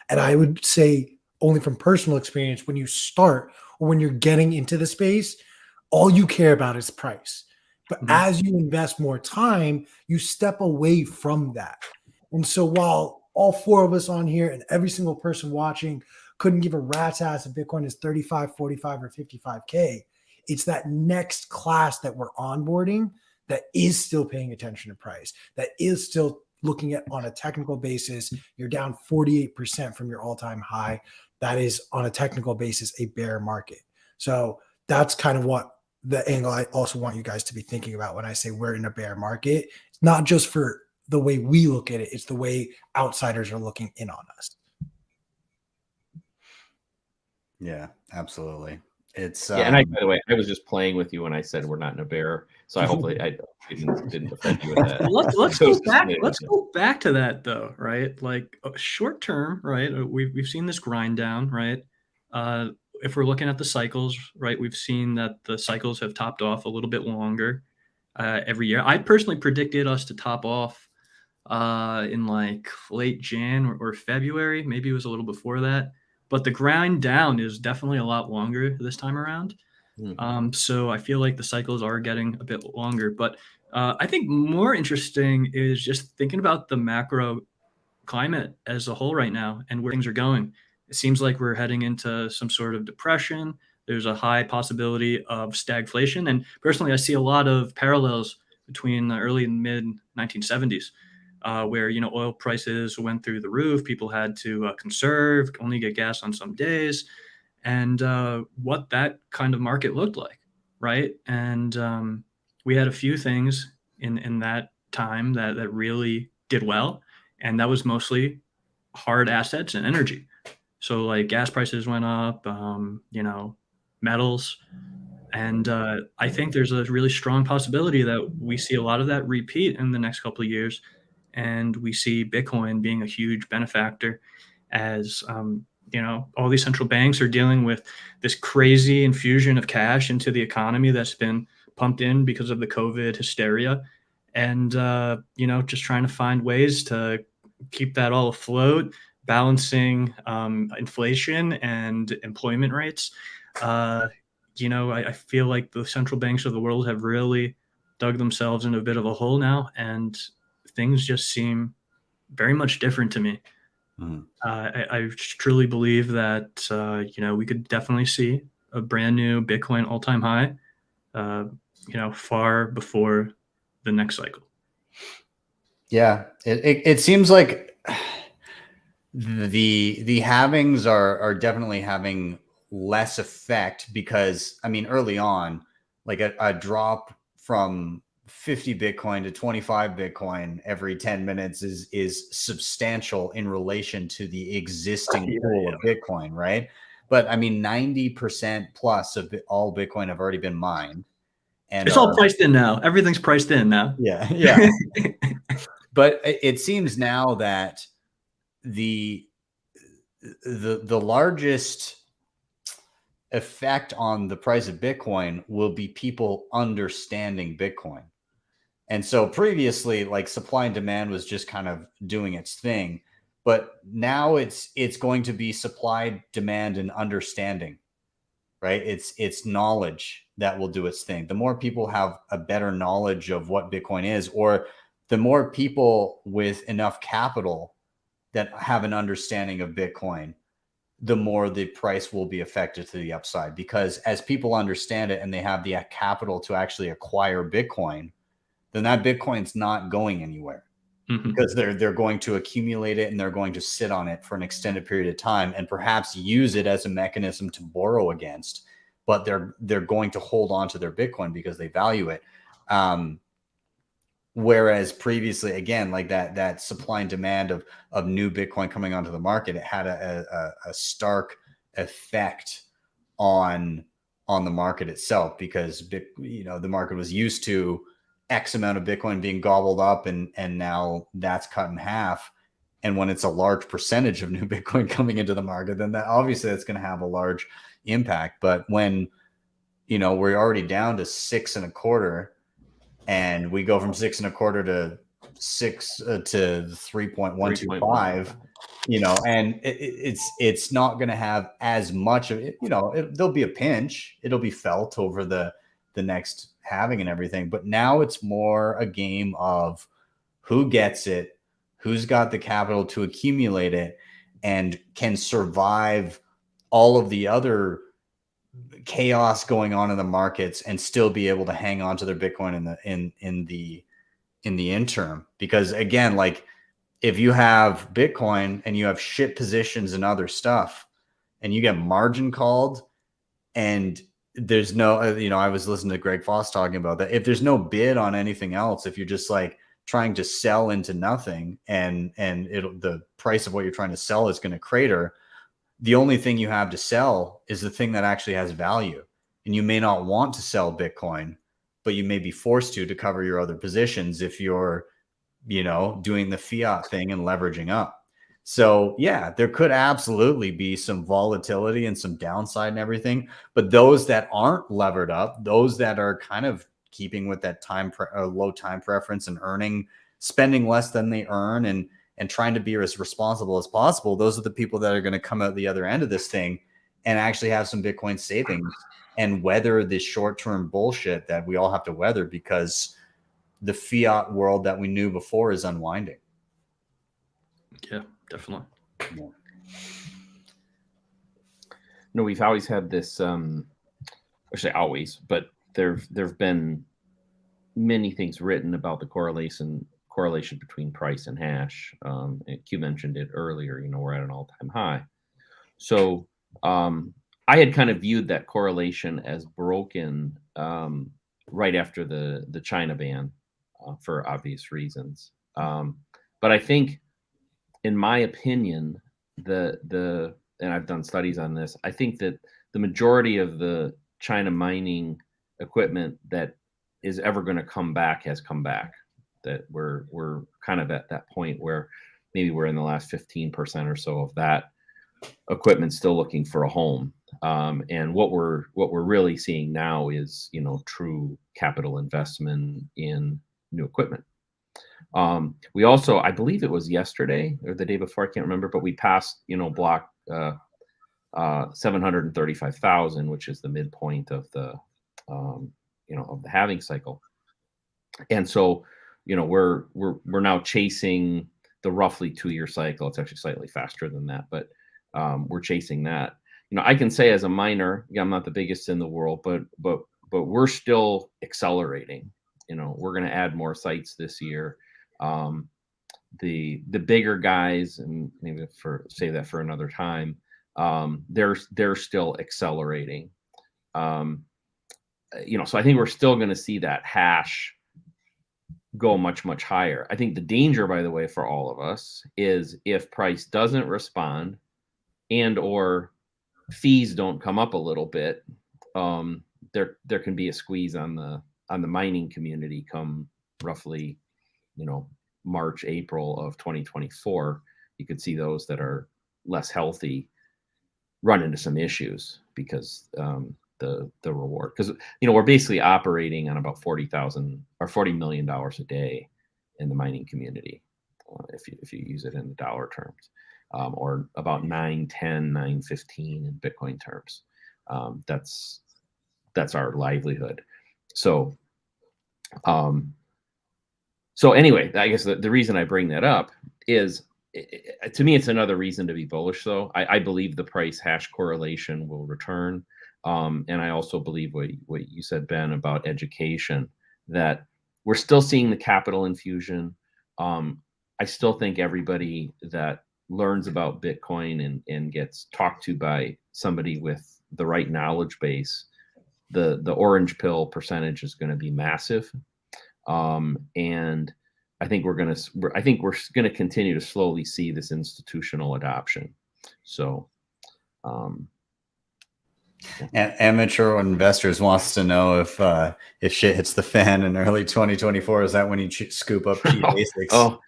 And I would say, only from personal experience, when you start or when you're getting into the space, all you care about is price. But as you invest more time, you step away from that. And so while all four of us on here and every single person watching couldn't give a rat's ass if Bitcoin is 35, 45, or 55K, it's that next class that we're onboarding that is still paying attention to price, that is still looking at on a technical basis. You're down 48% from your all-time high. That is on a technical basis a bear market. So that's kind of what the angle I also want you guys to be thinking about when I say we're in a bear market. It's not just for the way we look at it, it's the way outsiders are looking in on us. Yeah, absolutely. It's and by the way, I was just playing with you when I said we're not in a bear. So I hopefully I didn't offend you with that. Let's go back. Let's go back to that though, right? Like short term, right? We've seen this grind down, right? If we're looking at the cycles, right, we've seen that the cycles have topped off a little bit longer every year. I personally predicted us to top off in late Jan or February. Maybe it was a little before that. But the grind down is definitely a lot longer this time around. So I feel like the cycles are getting a bit longer. But I think more interesting is just thinking about the macro climate as a whole right now and where things are going. It seems like we're heading into some sort of depression. There's a high possibility of stagflation. And personally, I see a lot of parallels between the early and mid 1970s, where, oil prices went through the roof. People had to conserve, only get gas on some days, and what that kind of market looked like, right? And we had a few things in that time that really did well, and that was mostly hard assets and energy. So like gas prices went up, metals. And I think there's a really strong possibility that we see a lot of that repeat in the next couple of years. And we see Bitcoin being a huge benefactor as, all these central banks are dealing with this crazy infusion of cash into the economy that's been pumped in because of the COVID hysteria. And, just trying to find ways to keep that all afloat, balancing inflation and employment rates. I feel like the central banks of the world have really dug themselves into a bit of a hole now, and things just seem very much different to me. I truly believe that, we could definitely see a brand new Bitcoin all-time high, far before the next cycle. Yeah, it seems like the halvings are definitely having less effect because, I mean, early on, like a drop from 50 Bitcoin to 25 Bitcoin every 10 minutes is substantial in relation to the existing pool of Bitcoin, right? But I mean, 90% plus of all Bitcoin have already been mined. And it's all priced in now. Everything's priced in now. Yeah. But it seems now that the largest effect on the price of Bitcoin will be people understanding Bitcoin. And so previously, like, supply and demand was just kind of doing its thing, but now it's going to be supply, demand, and understanding, right? It's knowledge that will do its thing. The more people have a better knowledge of what Bitcoin is, or the more people with enough capital that have an understanding of Bitcoin, the more the price will be affected to the upside. Because as people understand it and they have the capital to actually acquire Bitcoin, then that Bitcoin's not going anywhere, because they're going to accumulate it and they're going to sit on it for an extended period of time and perhaps use it as a mechanism to borrow against, but they're going to hold on to their Bitcoin because they value it. Whereas previously, again, like that supply and demand of new Bitcoin coming onto the market, it had a stark effect on the market itself, because the market was used to X amount of Bitcoin being gobbled up, and now that's cut in half. And when it's a large percentage of new Bitcoin coming into the market, then that obviously that's going to have a large impact. But when we're already down to 6.25, and we go from 6.25 to 3.125, and it's not going to have as much of it. There'll be a pinch. It'll be felt over the next halving and everything. But now it's more a game of who gets it, who's got the capital to accumulate it, and can survive all of the other chaos going on in the markets and still be able to hang on to their Bitcoin in the interim. Because again, like, if you have Bitcoin and you have shit positions and other stuff, and you get margin called, and there's no, I was listening to Greg Foss talking about that. If there's no bid on anything else, if you're just like trying to sell into nothing, and the price of what you're trying to sell is going to crater, the only thing you have to sell is the thing that actually has value. And you may not want to sell Bitcoin, but you may be forced to cover your other positions if you're, doing the fiat thing and leveraging up. So yeah, there could absolutely be some volatility and some downside and everything. But those that aren't levered up, those that are kind of keeping with that low time preference and spending less than they earn, and trying to be as responsible as possible, those are the people that are going to come out the other end of this thing and actually have some Bitcoin savings and weather this short-term bullshit that we all have to weather, because the fiat world that we knew before is unwinding. Yeah, definitely. Yeah. No, we've always had this, I say always, but there've been many things written about the correlation between price and hash. And Q mentioned it earlier, you know, we're at an all-time high. So I had kind of viewed that correlation as broken right after the China ban for obvious reasons. But I think, in my opinion, and I've done studies on this, I think that the majority of the China mining equipment that is ever going to come back has come back. That we're kind of at that point where maybe we're in the last 15% or so of that equipment still looking for a home. And what we're really seeing now is, you know, true capital investment in new equipment. We also, I believe it was yesterday or the day before, I can't remember, but we passed, you know, block 735,000, which is the midpoint of the, you know, of the halving cycle. And so, you know, we're now chasing the roughly 2-year cycle. It's actually slightly faster than that, but we're chasing that. You know, I can say as a miner, yeah, I'm not the biggest in the world, but we're still accelerating. You know, we're going to add more sites this year. The bigger guys, and maybe save that for another time, they're still accelerating. You know, so I think we're still going to see that hash go much, much higher. I think the danger, by the way, for all of us is if price doesn't respond and or fees don't come up a little bit, there can be a squeeze on the mining community come roughly, you know, March, April of 2024. You could see those that are less healthy run into some issues because the reward, because, you know, we're basically operating on about $40,000 or $40 million a day in the mining community, if you use it in the dollar terms, or about 910, 915 in Bitcoin terms. That's our livelihood. So anyway, I guess the reason I bring that up is, to me, it's another reason to be bullish. Though I believe the price hash correlation will return. And I also believe what you said, Ben, about education, that we're still seeing the capital infusion. I still think everybody that learns about Bitcoin and gets talked to by somebody with the right knowledge base, the orange pill percentage is going to be massive. And I think we're going to continue to slowly see this institutional adoption. So, Amateur investors wants to know if shit hits the fan in early 2024, is that when you scoop up key basics? Oh,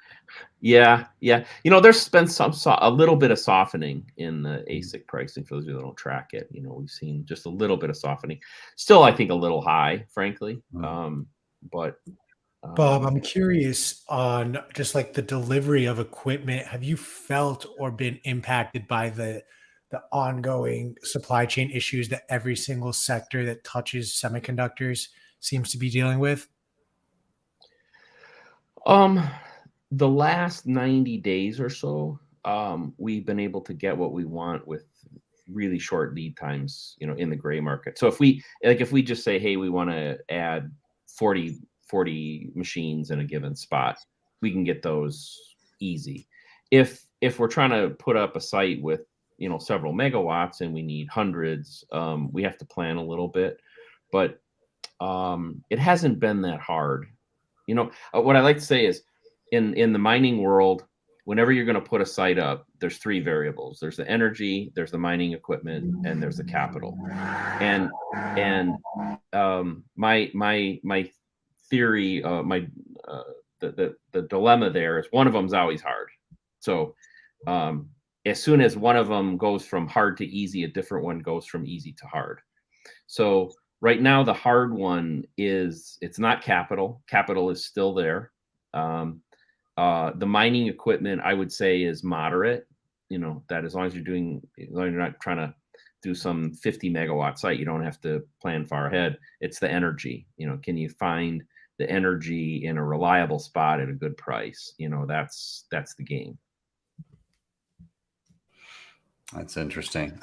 yeah. You know, there's been a little bit of softening in the ASIC pricing for those who don't track it. You know, we've seen just a little bit of softening. Still, I think a little high, frankly. But Bob, I'm curious on just like the delivery of equipment. Have you felt or been impacted by the ongoing supply chain issues that every single sector that touches semiconductors seems to be dealing with? The last 90 days or so, we've been able to get what we want with really short lead times, you know, in the gray market. So if we just say, hey, we want to add 40 machines in a given spot, we can get those easy. If we're trying to put up a site with, you know, several megawatts and we need hundreds, we have to plan a little bit, but it hasn't been that hard. You know, what I like to say is in the mining world, whenever you're going to put a site up, there's 3 variables. There's the energy, there's the mining equipment, and there's the capital. And my theory, the dilemma there is one of them is always hard. So as soon as one of them goes from hard to easy, a different one goes from easy to hard. So right now, the hard one is, it's not capital. Capital is still there. The mining equipment, I would say, is moderate. You know, that as long as you're not trying to do some 50 megawatt site. You don't have to plan far ahead. It's the energy. You know, can you find the energy in a reliable spot at a good price? You know, that's the game. That's interesting.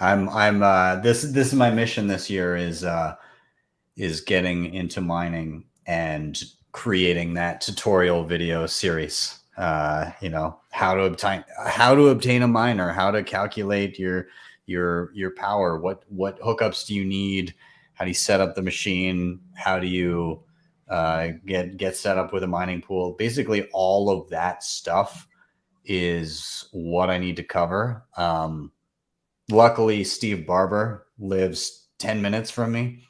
This is my mission this year is getting into mining and creating that tutorial video series. You know, how to obtain a miner, how to calculate your power, what hookups do you need, how do you set up the machine, how do you get set up with a mining pool. Basically all of that stuff is what I need to cover. Luckily, Steve Barber lives 10 minutes from me.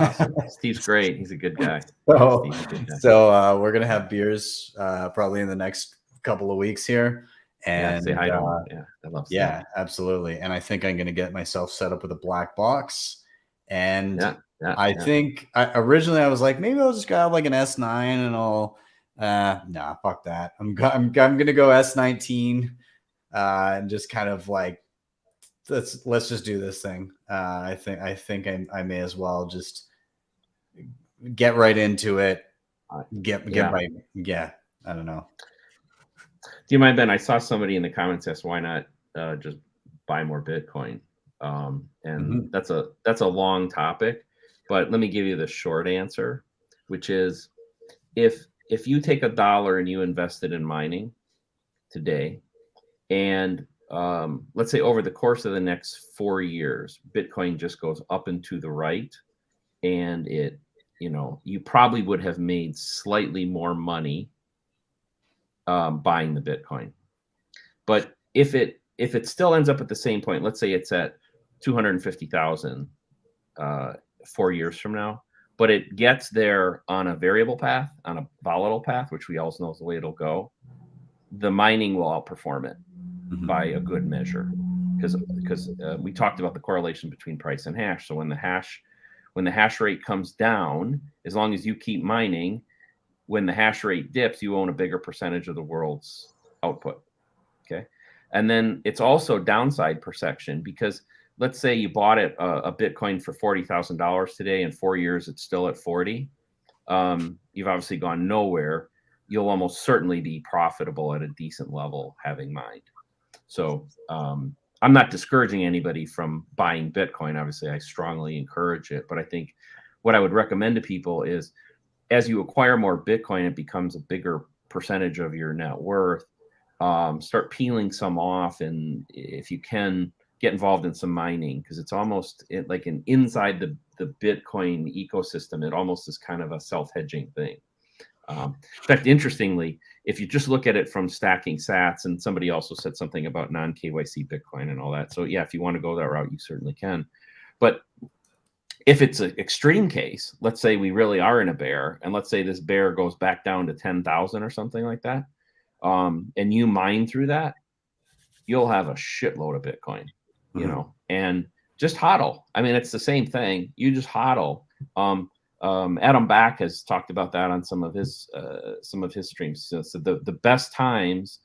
Awesome. Steve's great. He's a good guy. So we're gonna have beers probably in the next couple of weeks here. And say hi to him. Yeah, I love Steve. Yeah, absolutely. And I think I'm gonna get myself set up with a black box. And I think originally I was like, maybe I'll just grab like an S9 and I'll nah, fuck that. I'm gonna go S19 and just kind of like let's just do this thing. I think I may as well just get right into it. Get right. Yeah, I don't know. Do you mind, Ben? I saw somebody in the comments ask why not just buy more Bitcoin. And that's a long topic, but let me give you the short answer, which is if you take $1 and you invest it in mining today, and let's say over the course of the next 4 years, Bitcoin just goes up and to the right, and it, you know, you probably would have made slightly more money buying the Bitcoin. But if it still ends up at the same point, let's say it's at 250,000 4 years from now, but it gets there on a variable path, on a volatile path, which we all know is the way it'll go, the mining will outperform it by a good measure, because we talked about the correlation between price and hash. So when the hash rate comes down, as long as you keep mining, when the hash rate dips, you own a bigger percentage of the world's output. Okay. And then it's also downside protection, because let's say you bought it a Bitcoin for $40,000 today, in 4 years it's still at 40. You've obviously gone nowhere. You'll almost certainly be profitable at a decent level having mined. So I'm not discouraging anybody from buying Bitcoin. Obviously, I strongly encourage it. But I think what I would recommend to people is, as you acquire more Bitcoin, it becomes a bigger percentage of your net worth. Start peeling some off, and if you can, get involved in some mining, because it's almost like inside the Bitcoin ecosystem. It almost is kind of a self-hedging thing. In fact, interestingly, if you just look at it from stacking sats, and somebody also said something about non-KYC Bitcoin and all that. So yeah, if you want to go that route, you certainly can. But if it's an extreme case, let's say we really are in a bear, and let's say this bear goes back down to 10,000 or something like that, and you mine through that, you'll have a shitload of Bitcoin, you know, and just hodl. I mean, it's the same thing. You just hodl. Adam Back has talked about that on some of his streams. So the best times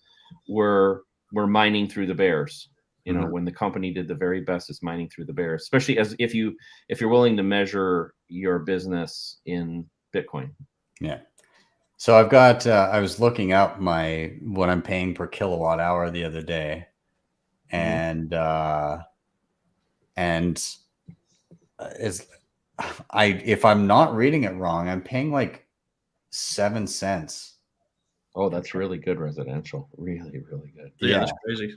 were mining through the bears. You know, when the company did the very best is mining through the bears, especially if you're willing to measure your business in Bitcoin. Yeah. So I've got I was looking up what I'm paying per kilowatt hour the other day, and if I'm not reading it wrong, I'm paying like 7 cents. Oh, that's really good residential. Really, really good. Yeah, that's crazy.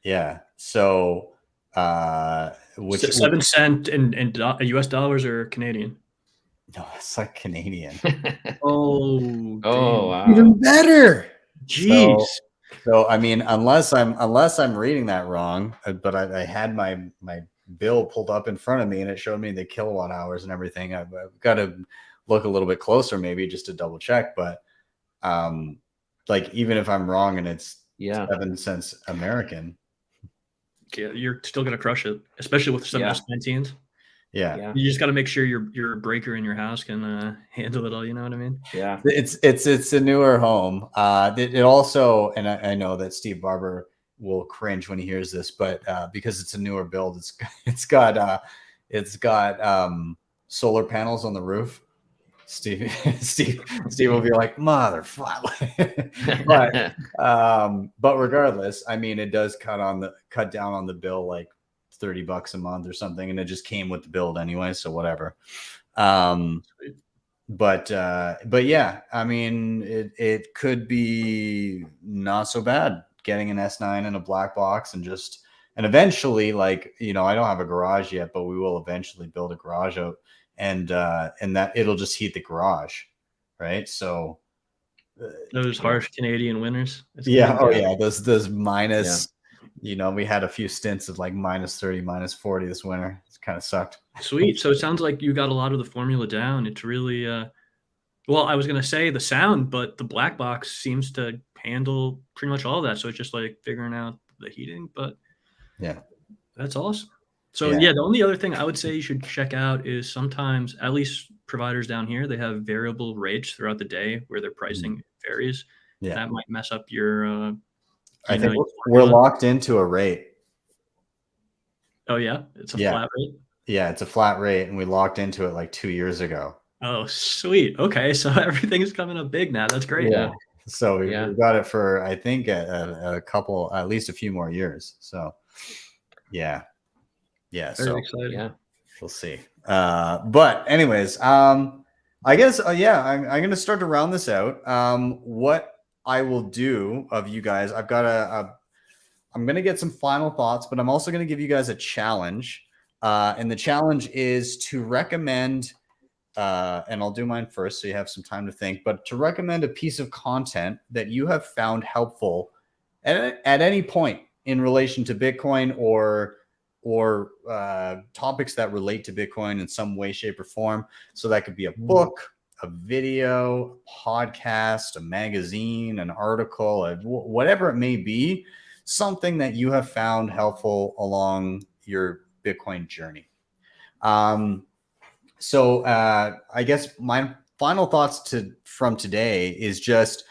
Yeah. So, 7 cent in US dollars or Canadian? No, it's like Canadian. Oh, wow. Even better. Jeez. So I mean, unless I'm reading that wrong, but I had my bill pulled up in front of me and it showed me the kilowatt hours and everything. I've got to look a little bit closer, maybe just to double check. But like, even if I'm wrong and it's 7 cents American, yeah, you're still gonna crush it, especially with some S19s. Yeah. You just got to make sure your breaker in your house can handle it all. You know what I mean? Yeah. It's a newer home. It also, and I know that Steve Barber will cringe when he hears this, but because it's a newer build, it's got solar panels on the roof. Steve will be like, motherfucker. but regardless, I mean, it does cut down on the bill like $30 a month or something, and it just came with the build anyway, so whatever. But yeah, I mean, it could be not so bad getting an S9 in a black box and eventually, like, I don't have a garage yet, but we will eventually build a garage out, and that it'll just heat the garage, right? So those harsh Canadian winters. Yeah. Oh yeah. Those minus. We had a few stints of like -30, -40 this winter. It's kind of sucked. Sweet. So it sounds like you got a lot of the formula down. It's really well, I was gonna say the sound, but the black box seems to handle pretty much all of that. So it's just like figuring out the heating. But yeah, that's awesome. So yeah, the only other thing I would say you should check out is sometimes, at least providers down here, they have variable rates throughout the day where their pricing varies. Yeah, that might mess up your. I think we're locked into a rate. Oh yeah, it's a flat rate. Yeah, it's a flat rate, and we locked into it like 2 years ago. Oh, sweet. Okay, so everything's coming up big now. That's great. Yeah. So we got it for, I think, a couple, at least a few more years. So yeah. Very exciting. Yeah, we'll see. But anyways, I guess I'm going to start to round this out. What I will do of you guys, I've got I'm going to get some final thoughts, but I'm also going to give you guys a challenge. And the challenge is to recommend, and I'll do mine first so you have some time to think, but to recommend a piece of content that you have found helpful at any point in relation to Bitcoin or topics that relate to Bitcoin in some way, shape, or form. So that could be a book, a video, a podcast, a magazine, an article, whatever it may be, something that you have found helpful along your Bitcoin journey. So I guess my final thoughts from today is just,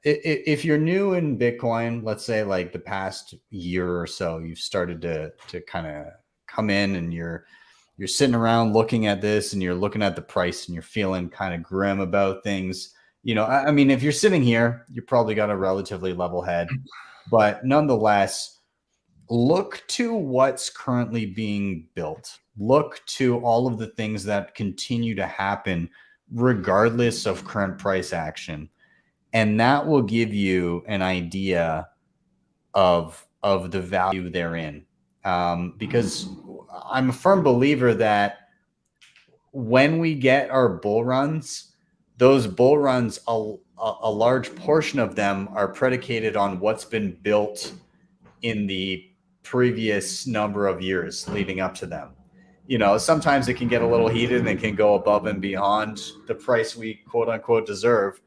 if you're new in Bitcoin, let's say like the past year or so, you've started to kind of come in and you're sitting around looking at this and you're looking at the price and you're feeling kind of grim about things. I mean, if you're sitting here, you probably got a relatively level head, but nonetheless, look to what's currently being built. Look to all of the things that continue to happen regardless of current price action. And that will give you an idea of the value therein. Because I'm a firm believer that when we get our bull runs, those bull runs, a large portion of them are predicated on what's been built in the previous number of years leading up to them. Sometimes it can get a little heated and it can go above and beyond the price we quote unquote deserve.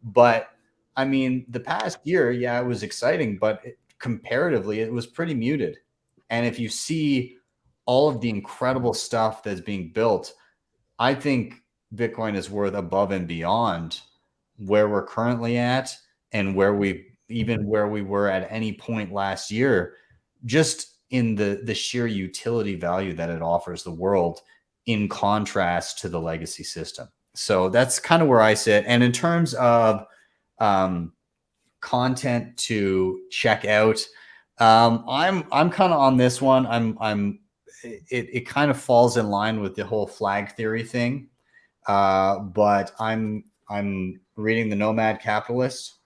But I mean, the past year, it was exciting, but comparatively, it was pretty muted. And if you see all of the incredible stuff that's being built, I think Bitcoin is worth above and beyond where we're currently at and where we were at any point last year, just in the sheer utility value that it offers the world in contrast to the legacy system. So that's kind of where I sit. And in terms of content to check out, I'm kind of on this one. It kind of falls in line with the whole flag theory thing. But I'm reading The Nomad Capitalist,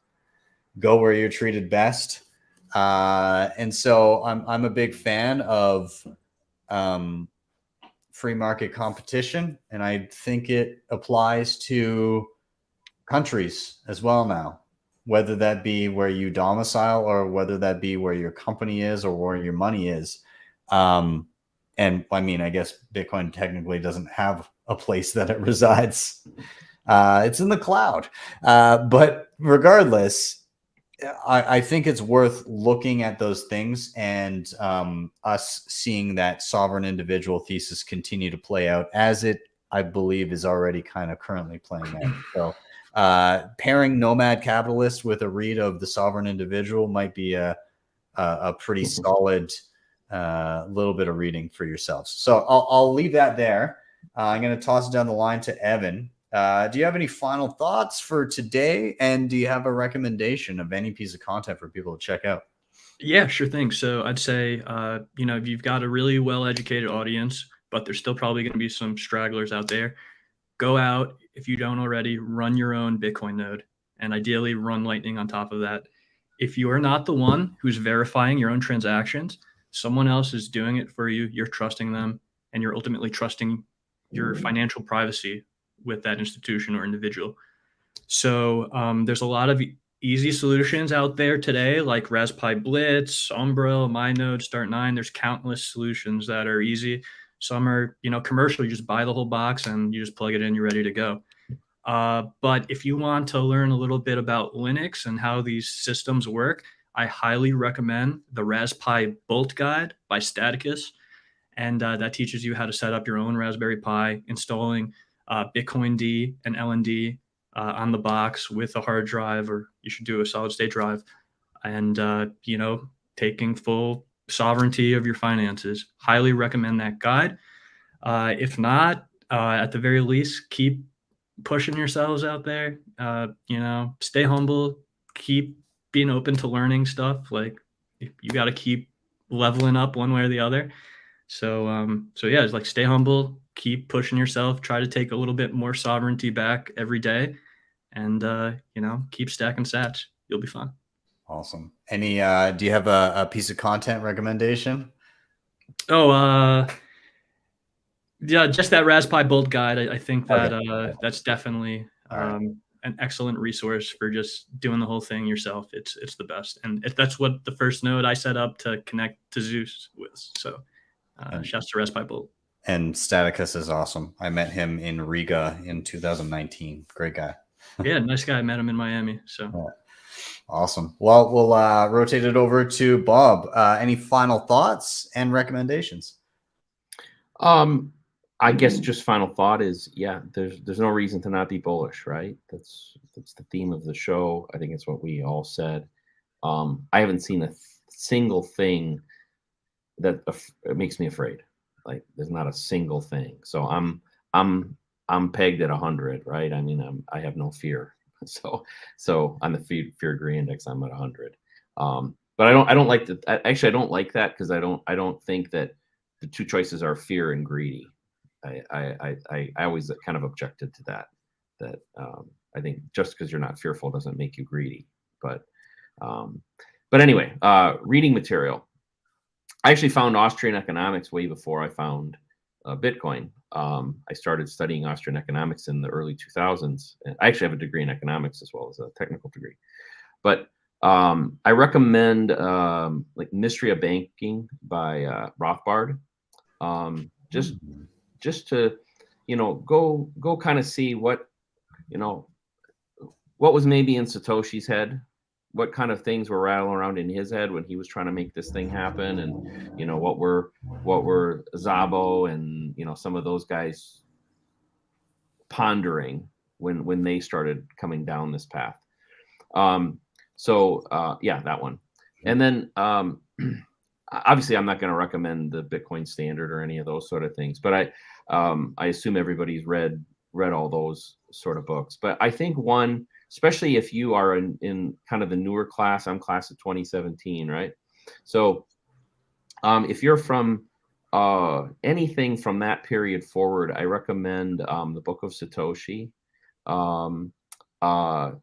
Go Where You're Treated Best. And so I'm a big fan of free market competition, and I think it applies to countries as well now, whether that be where you domicile or whether that be where your company is or where your money is. And I mean, I guess Bitcoin technically doesn't have a place that it resides. It's in the cloud. But regardless, I think it's worth looking at those things and us seeing that sovereign individual thesis continue to play out as it, I believe, is already kind of currently playing out. So Pairing Nomad Capitalist with a read of The Sovereign Individual might be a pretty solid little bit of reading for yourselves. So I'll leave that there. I'm going to toss it down the line to Evan. Do you have any final thoughts for today? And do you have a recommendation of any piece of content for people to check out? Yeah, sure thing. So I'd say, you know, if you've got a really well-educated audience, but there's still probably going to be some stragglers out there, go out, if you don't already, run your own Bitcoin node, and ideally run Lightning on top of that. If you are not the one who's verifying your own transactions, someone else is doing it for you. You're trusting them, and you're ultimately trusting your financial privacy with that institution or individual. So there's a lot of easy solutions out there today, like Raspberry Blitz, Umbrel, MyNode, Start9. There's countless solutions that are easy. Some are, you know, commercial. You just buy the whole box and you just plug it in. You're ready to go. But if you want to learn a little bit about Linux and how these systems work, I highly recommend the Raspberry Bolt Guide by Staticus. And that teaches you how to set up your own Raspberry Pi, installing Bitcoin D and LND on the box with a hard drive, or you should do a solid state drive, and you know, taking full sovereignty of your finances. Highly recommend that guide. If not, at the very least, keep pushing yourselves out there. You know, stay humble, keep being open to learning stuff. Like, you got to keep leveling up one way or the other. So yeah, it's like, stay humble, keep pushing yourself, try to take a little bit more sovereignty back every day, and you know, keep stacking sats. You'll be fine. Awesome. Any do you have a piece of content recommendation? Oh, yeah, just that Raspberry Bolt Guide. I think that that's definitely an excellent resource for just doing the whole thing yourself. It's the best, and that's what the first node I set up to connect to Zeus with. So shouts to Raspberry Bolt. And Staticus is awesome. I met him in Riga in 2019. Great guy. Yeah, nice guy. I met him in Miami. So yeah. Awesome. Well, we'll rotate it over to Bob. Any final thoughts and recommendations? I guess just final thought is, yeah, there's no reason to not be bullish, right? That's the theme of the show. I think it's what we all said. I haven't seen a single thing that makes me afraid. Like, there's not a single thing. So I'm pegged at 100, right? I mean, I have no fear. So on the fear degree index, I'm at 100. But I don't like that. Actually, I don't like that, because I don't think that the two choices are fear and greedy. I always kind of objected to that. I think just because you're not fearful doesn't make you greedy. But anyway, reading material. I actually found Austrian economics way before I found Bitcoin. I started studying Austrian economics in the early 2000s. I actually have a degree in economics as well as a technical degree. But I recommend like Mystery of Banking by Rothbard. Just to, you know, go kind of see what, you know, what was maybe in Satoshi's head, what kind of things were rattling around in his head when he was trying to make this thing happen, and, you know, what were Szabo and, you know, some of those guys pondering when they started coming down this path. Yeah, that one. And then obviously, I'm not going to recommend the Bitcoin Standard or any of those sort of things, but I assume everybody's read all those sort of books. But I think one, especially if you are in kind of the newer class, I'm class of 2017, right? So if you're from anything from that period forward, I recommend the Book of Satoshi. And also,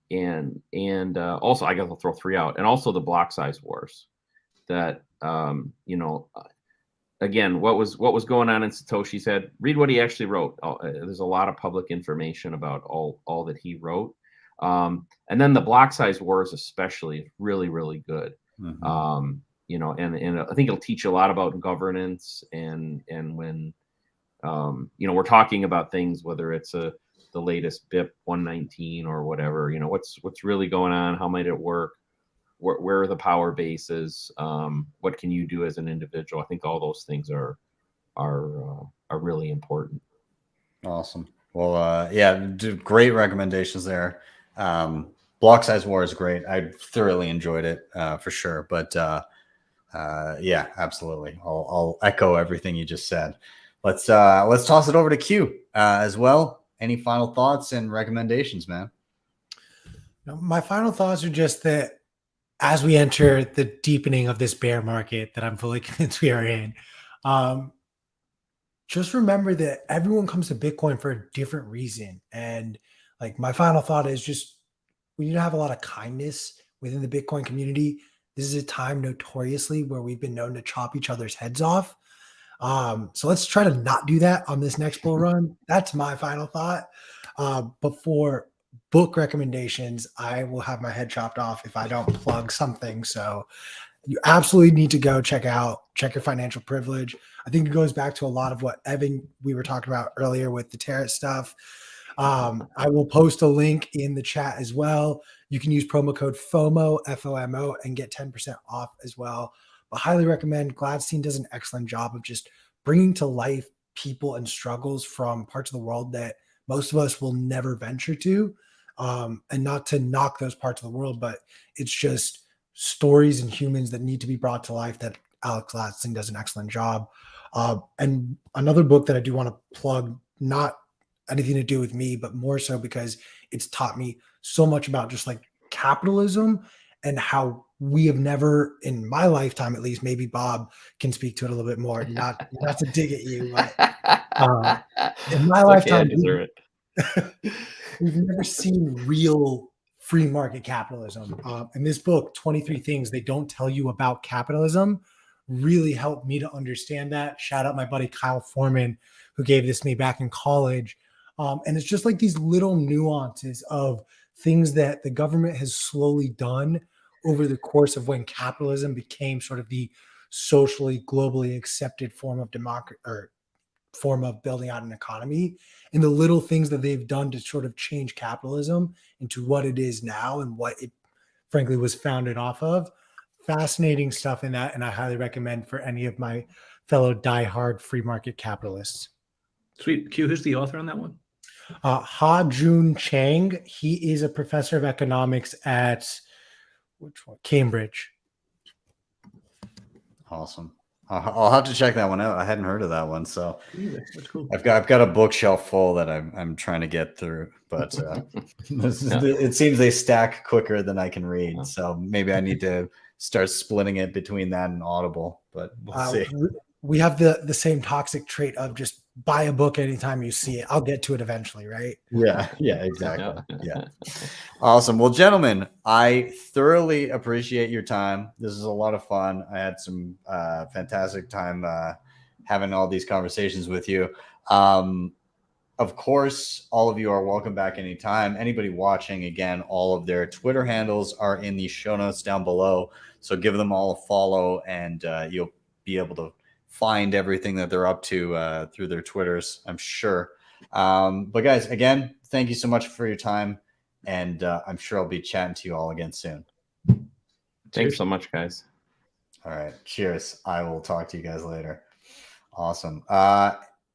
I guess I'll throw 3 out, and also the Block Size Wars. That you know, again, what was going on in Satoshi's head? Read what he actually wrote. There's a lot of public information about all that he wrote. And then the Block Size Wars, especially, is really, really good. Mm-hmm. You know, and I think it'll teach you a lot about governance, and when you know, we're talking about things, whether it's the latest BIP 119 or whatever, you know, what's really going on, how might it work, where are the power bases, what can you do as an individual? I think all those things are really important. Awesome. Well, yeah, great recommendations there. Block size war is great. I thoroughly enjoyed it for sure. But yeah, absolutely. I'll echo everything you just said. Let's toss it over to Q as well. Any final thoughts and recommendations, man? My final thoughts are just that as we enter the deepening of this bear market that I'm fully convinced we are in, just remember that everyone comes to Bitcoin for a different reason. And like my final thought is just we need to have a lot of kindness within the Bitcoin community. This is a time notoriously where we've been known to chop each other's heads off. So let's try to not do that on this next bull run. That's my final thought. But for book recommendations, I will have my head chopped off if I don't plug something. So you absolutely need to go check Your Financial Privilege. I think it goes back to a lot of what Evan, we were talking about earlier with the Tarot stuff. I will post a link in the chat as well. You can use promo code FOMO, FOMO, and get 10% off as well. But highly recommend. Gladstein does an excellent job of just bringing to life people and struggles from parts of the world that most of us will never venture to. And not to knock those parts of the world, but it's just stories and humans that need to be brought to life that Alex Gladstein does an excellent job. And another book that I do want to plug, not anything to do with me, but more so because it's taught me so much about just like capitalism and how we have never, in my lifetime at least, maybe Bob can speak to it a little bit more, not to dig at you, but in my lifetime, we've never seen real free market capitalism. And this book, 23 Things They Don't Tell You About Capitalism, really helped me to understand that. Shout out my buddy Kyle Foreman, who gave this to me back in college. And it's just like these little nuances of things that the government has slowly done over the course of when capitalism became sort of the socially, globally accepted form of democracy or form of building out an economy, and the little things that they've done to sort of change capitalism into what it is now and what it frankly was founded off of. Fascinating stuff in that, and I highly recommend for any of my fellow diehard free market capitalists. Sweet. Q, who's the author on that one? Ha-Joon Chang. He is a professor of economics at Cambridge. Awesome. I'll have to check that one out. I hadn't heard of that one, so that's cool. I've got a bookshelf full that I'm trying to get through, but it seems they stack quicker than I can read. So maybe I need to start splitting it between that and Audible. But we'll see. We have the same toxic trait of just buy a book anytime you see it. I'll get to it eventually, right? Yeah, exactly. Yeah. Awesome. Well, gentlemen, I thoroughly appreciate your time. This is a lot of fun. I had some fantastic time having all these conversations with you. Of course, all of you are welcome back anytime. Anybody watching, again, all of their Twitter handles are in the show notes down below. So give them all a follow and you'll be able to find everything that they're up to through their Twitters, I'm sure. But guys, again, thank you so much for your time. And I'm sure I'll be chatting to you all again soon. Thanks so much, guys. All right. Cheers. I will talk to you guys later. Awesome.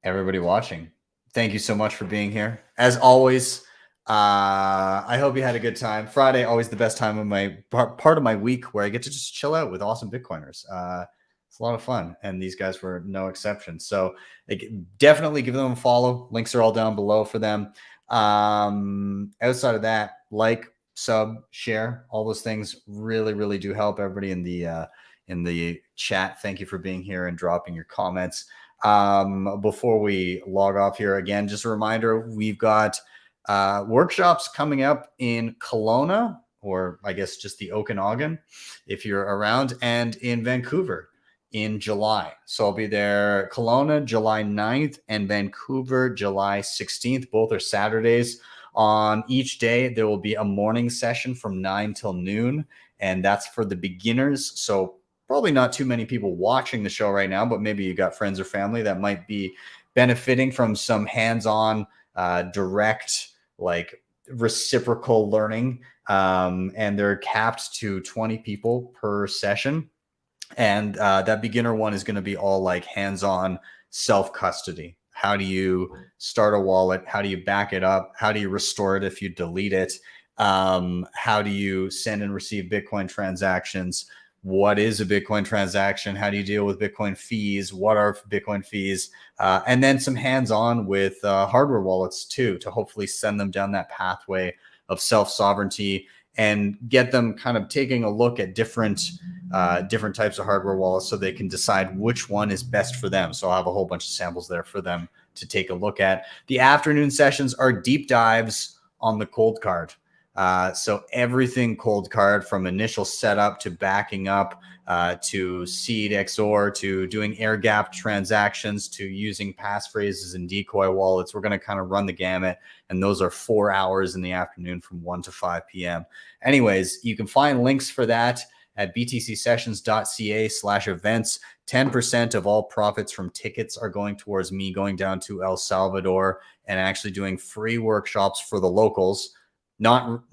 Everybody watching, thank you so much for being here. As always, I hope you had a good time. Friday, always the best time of my part of my week where I get to just chill out with awesome Bitcoiners. It's a lot of fun, and these guys were no exception. So definitely give them a follow. Links are all down below for them. Outside of that, like, sub, share, all those things really, really do help. Everybody in the chat, thank you for being here and dropping your comments. Before we log off here, again, just a reminder, we've got workshops coming up in Kelowna, or I guess just the Okanagan, if you're around, and in Vancouver in July. So I'll be there, Kelowna, July 9th, and Vancouver, July 16th. Both are Saturdays. On each day, there will be a morning session from 9 till noon, and that's for the beginners. So probably not too many people watching the show right now, but maybe you got friends or family that might be benefiting from some hands-on, direct, like reciprocal learning. And they're capped to 20 people per session. And that beginner one is going to be all like hands-on self-custody. How do you start a wallet? How do you back it up? How do you restore it if you delete it? How do you send and receive Bitcoin transactions? What is a Bitcoin transaction? How do you deal with Bitcoin fees? What are Bitcoin fees? And then some hands-on with hardware wallets too, to hopefully send them down that pathway of self-sovereignty and get them kind of taking a look at different types of hardware wallets so they can decide which one is best for them. So I'll have a whole bunch of samples there for them to take a look at. The afternoon sessions are deep dives on the cold card. So everything cold card, from initial setup to backing up, to seed XOR, to doing air gap transactions, to using passphrases and decoy wallets. We're going to kind of run the gamut. And those are 4 hours in the afternoon from 1 to 5 p.m. Anyways, you can find links for that at btcsessions.ca/events. 10% of all profits from tickets are going towards me going down to El Salvador and actually doing free workshops for the locals. Not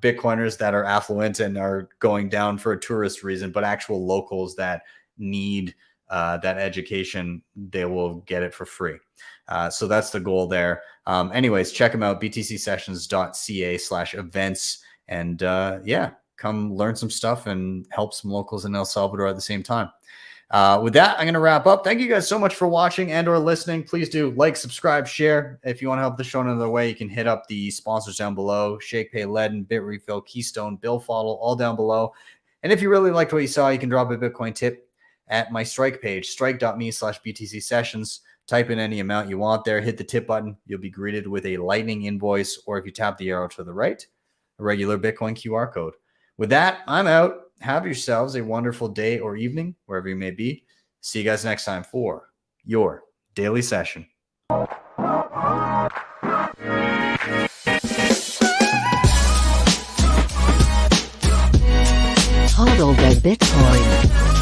Bitcoiners that are affluent and are going down for a tourist reason, but actual locals that need that education. They will get it for free. So that's the goal there. Anyways, check them out, btcsessions.ca/events. And yeah, come learn some stuff and help some locals in El Salvador at the same time. With that, I'm going to wrap up. Thank you guys so much for watching and or listening. Please do like, subscribe, share. If you want to help the show another way, you can hit up the sponsors down below: Shakepay, LEDN, Bitrefill, Keystone, BillFodl, all down below. And if you really liked what you saw, you can drop a Bitcoin tip at my Strike page, strike.me/BTC sessions. Type in any amount you want there. Hit the tip button. You'll be greeted with a Lightning invoice, or if you tap the arrow to the right, a regular Bitcoin QR code. With that, I'm out. Have yourselves a wonderful day or evening, wherever you may be. See you guys next time for your daily session. Hodl the Bitcoin.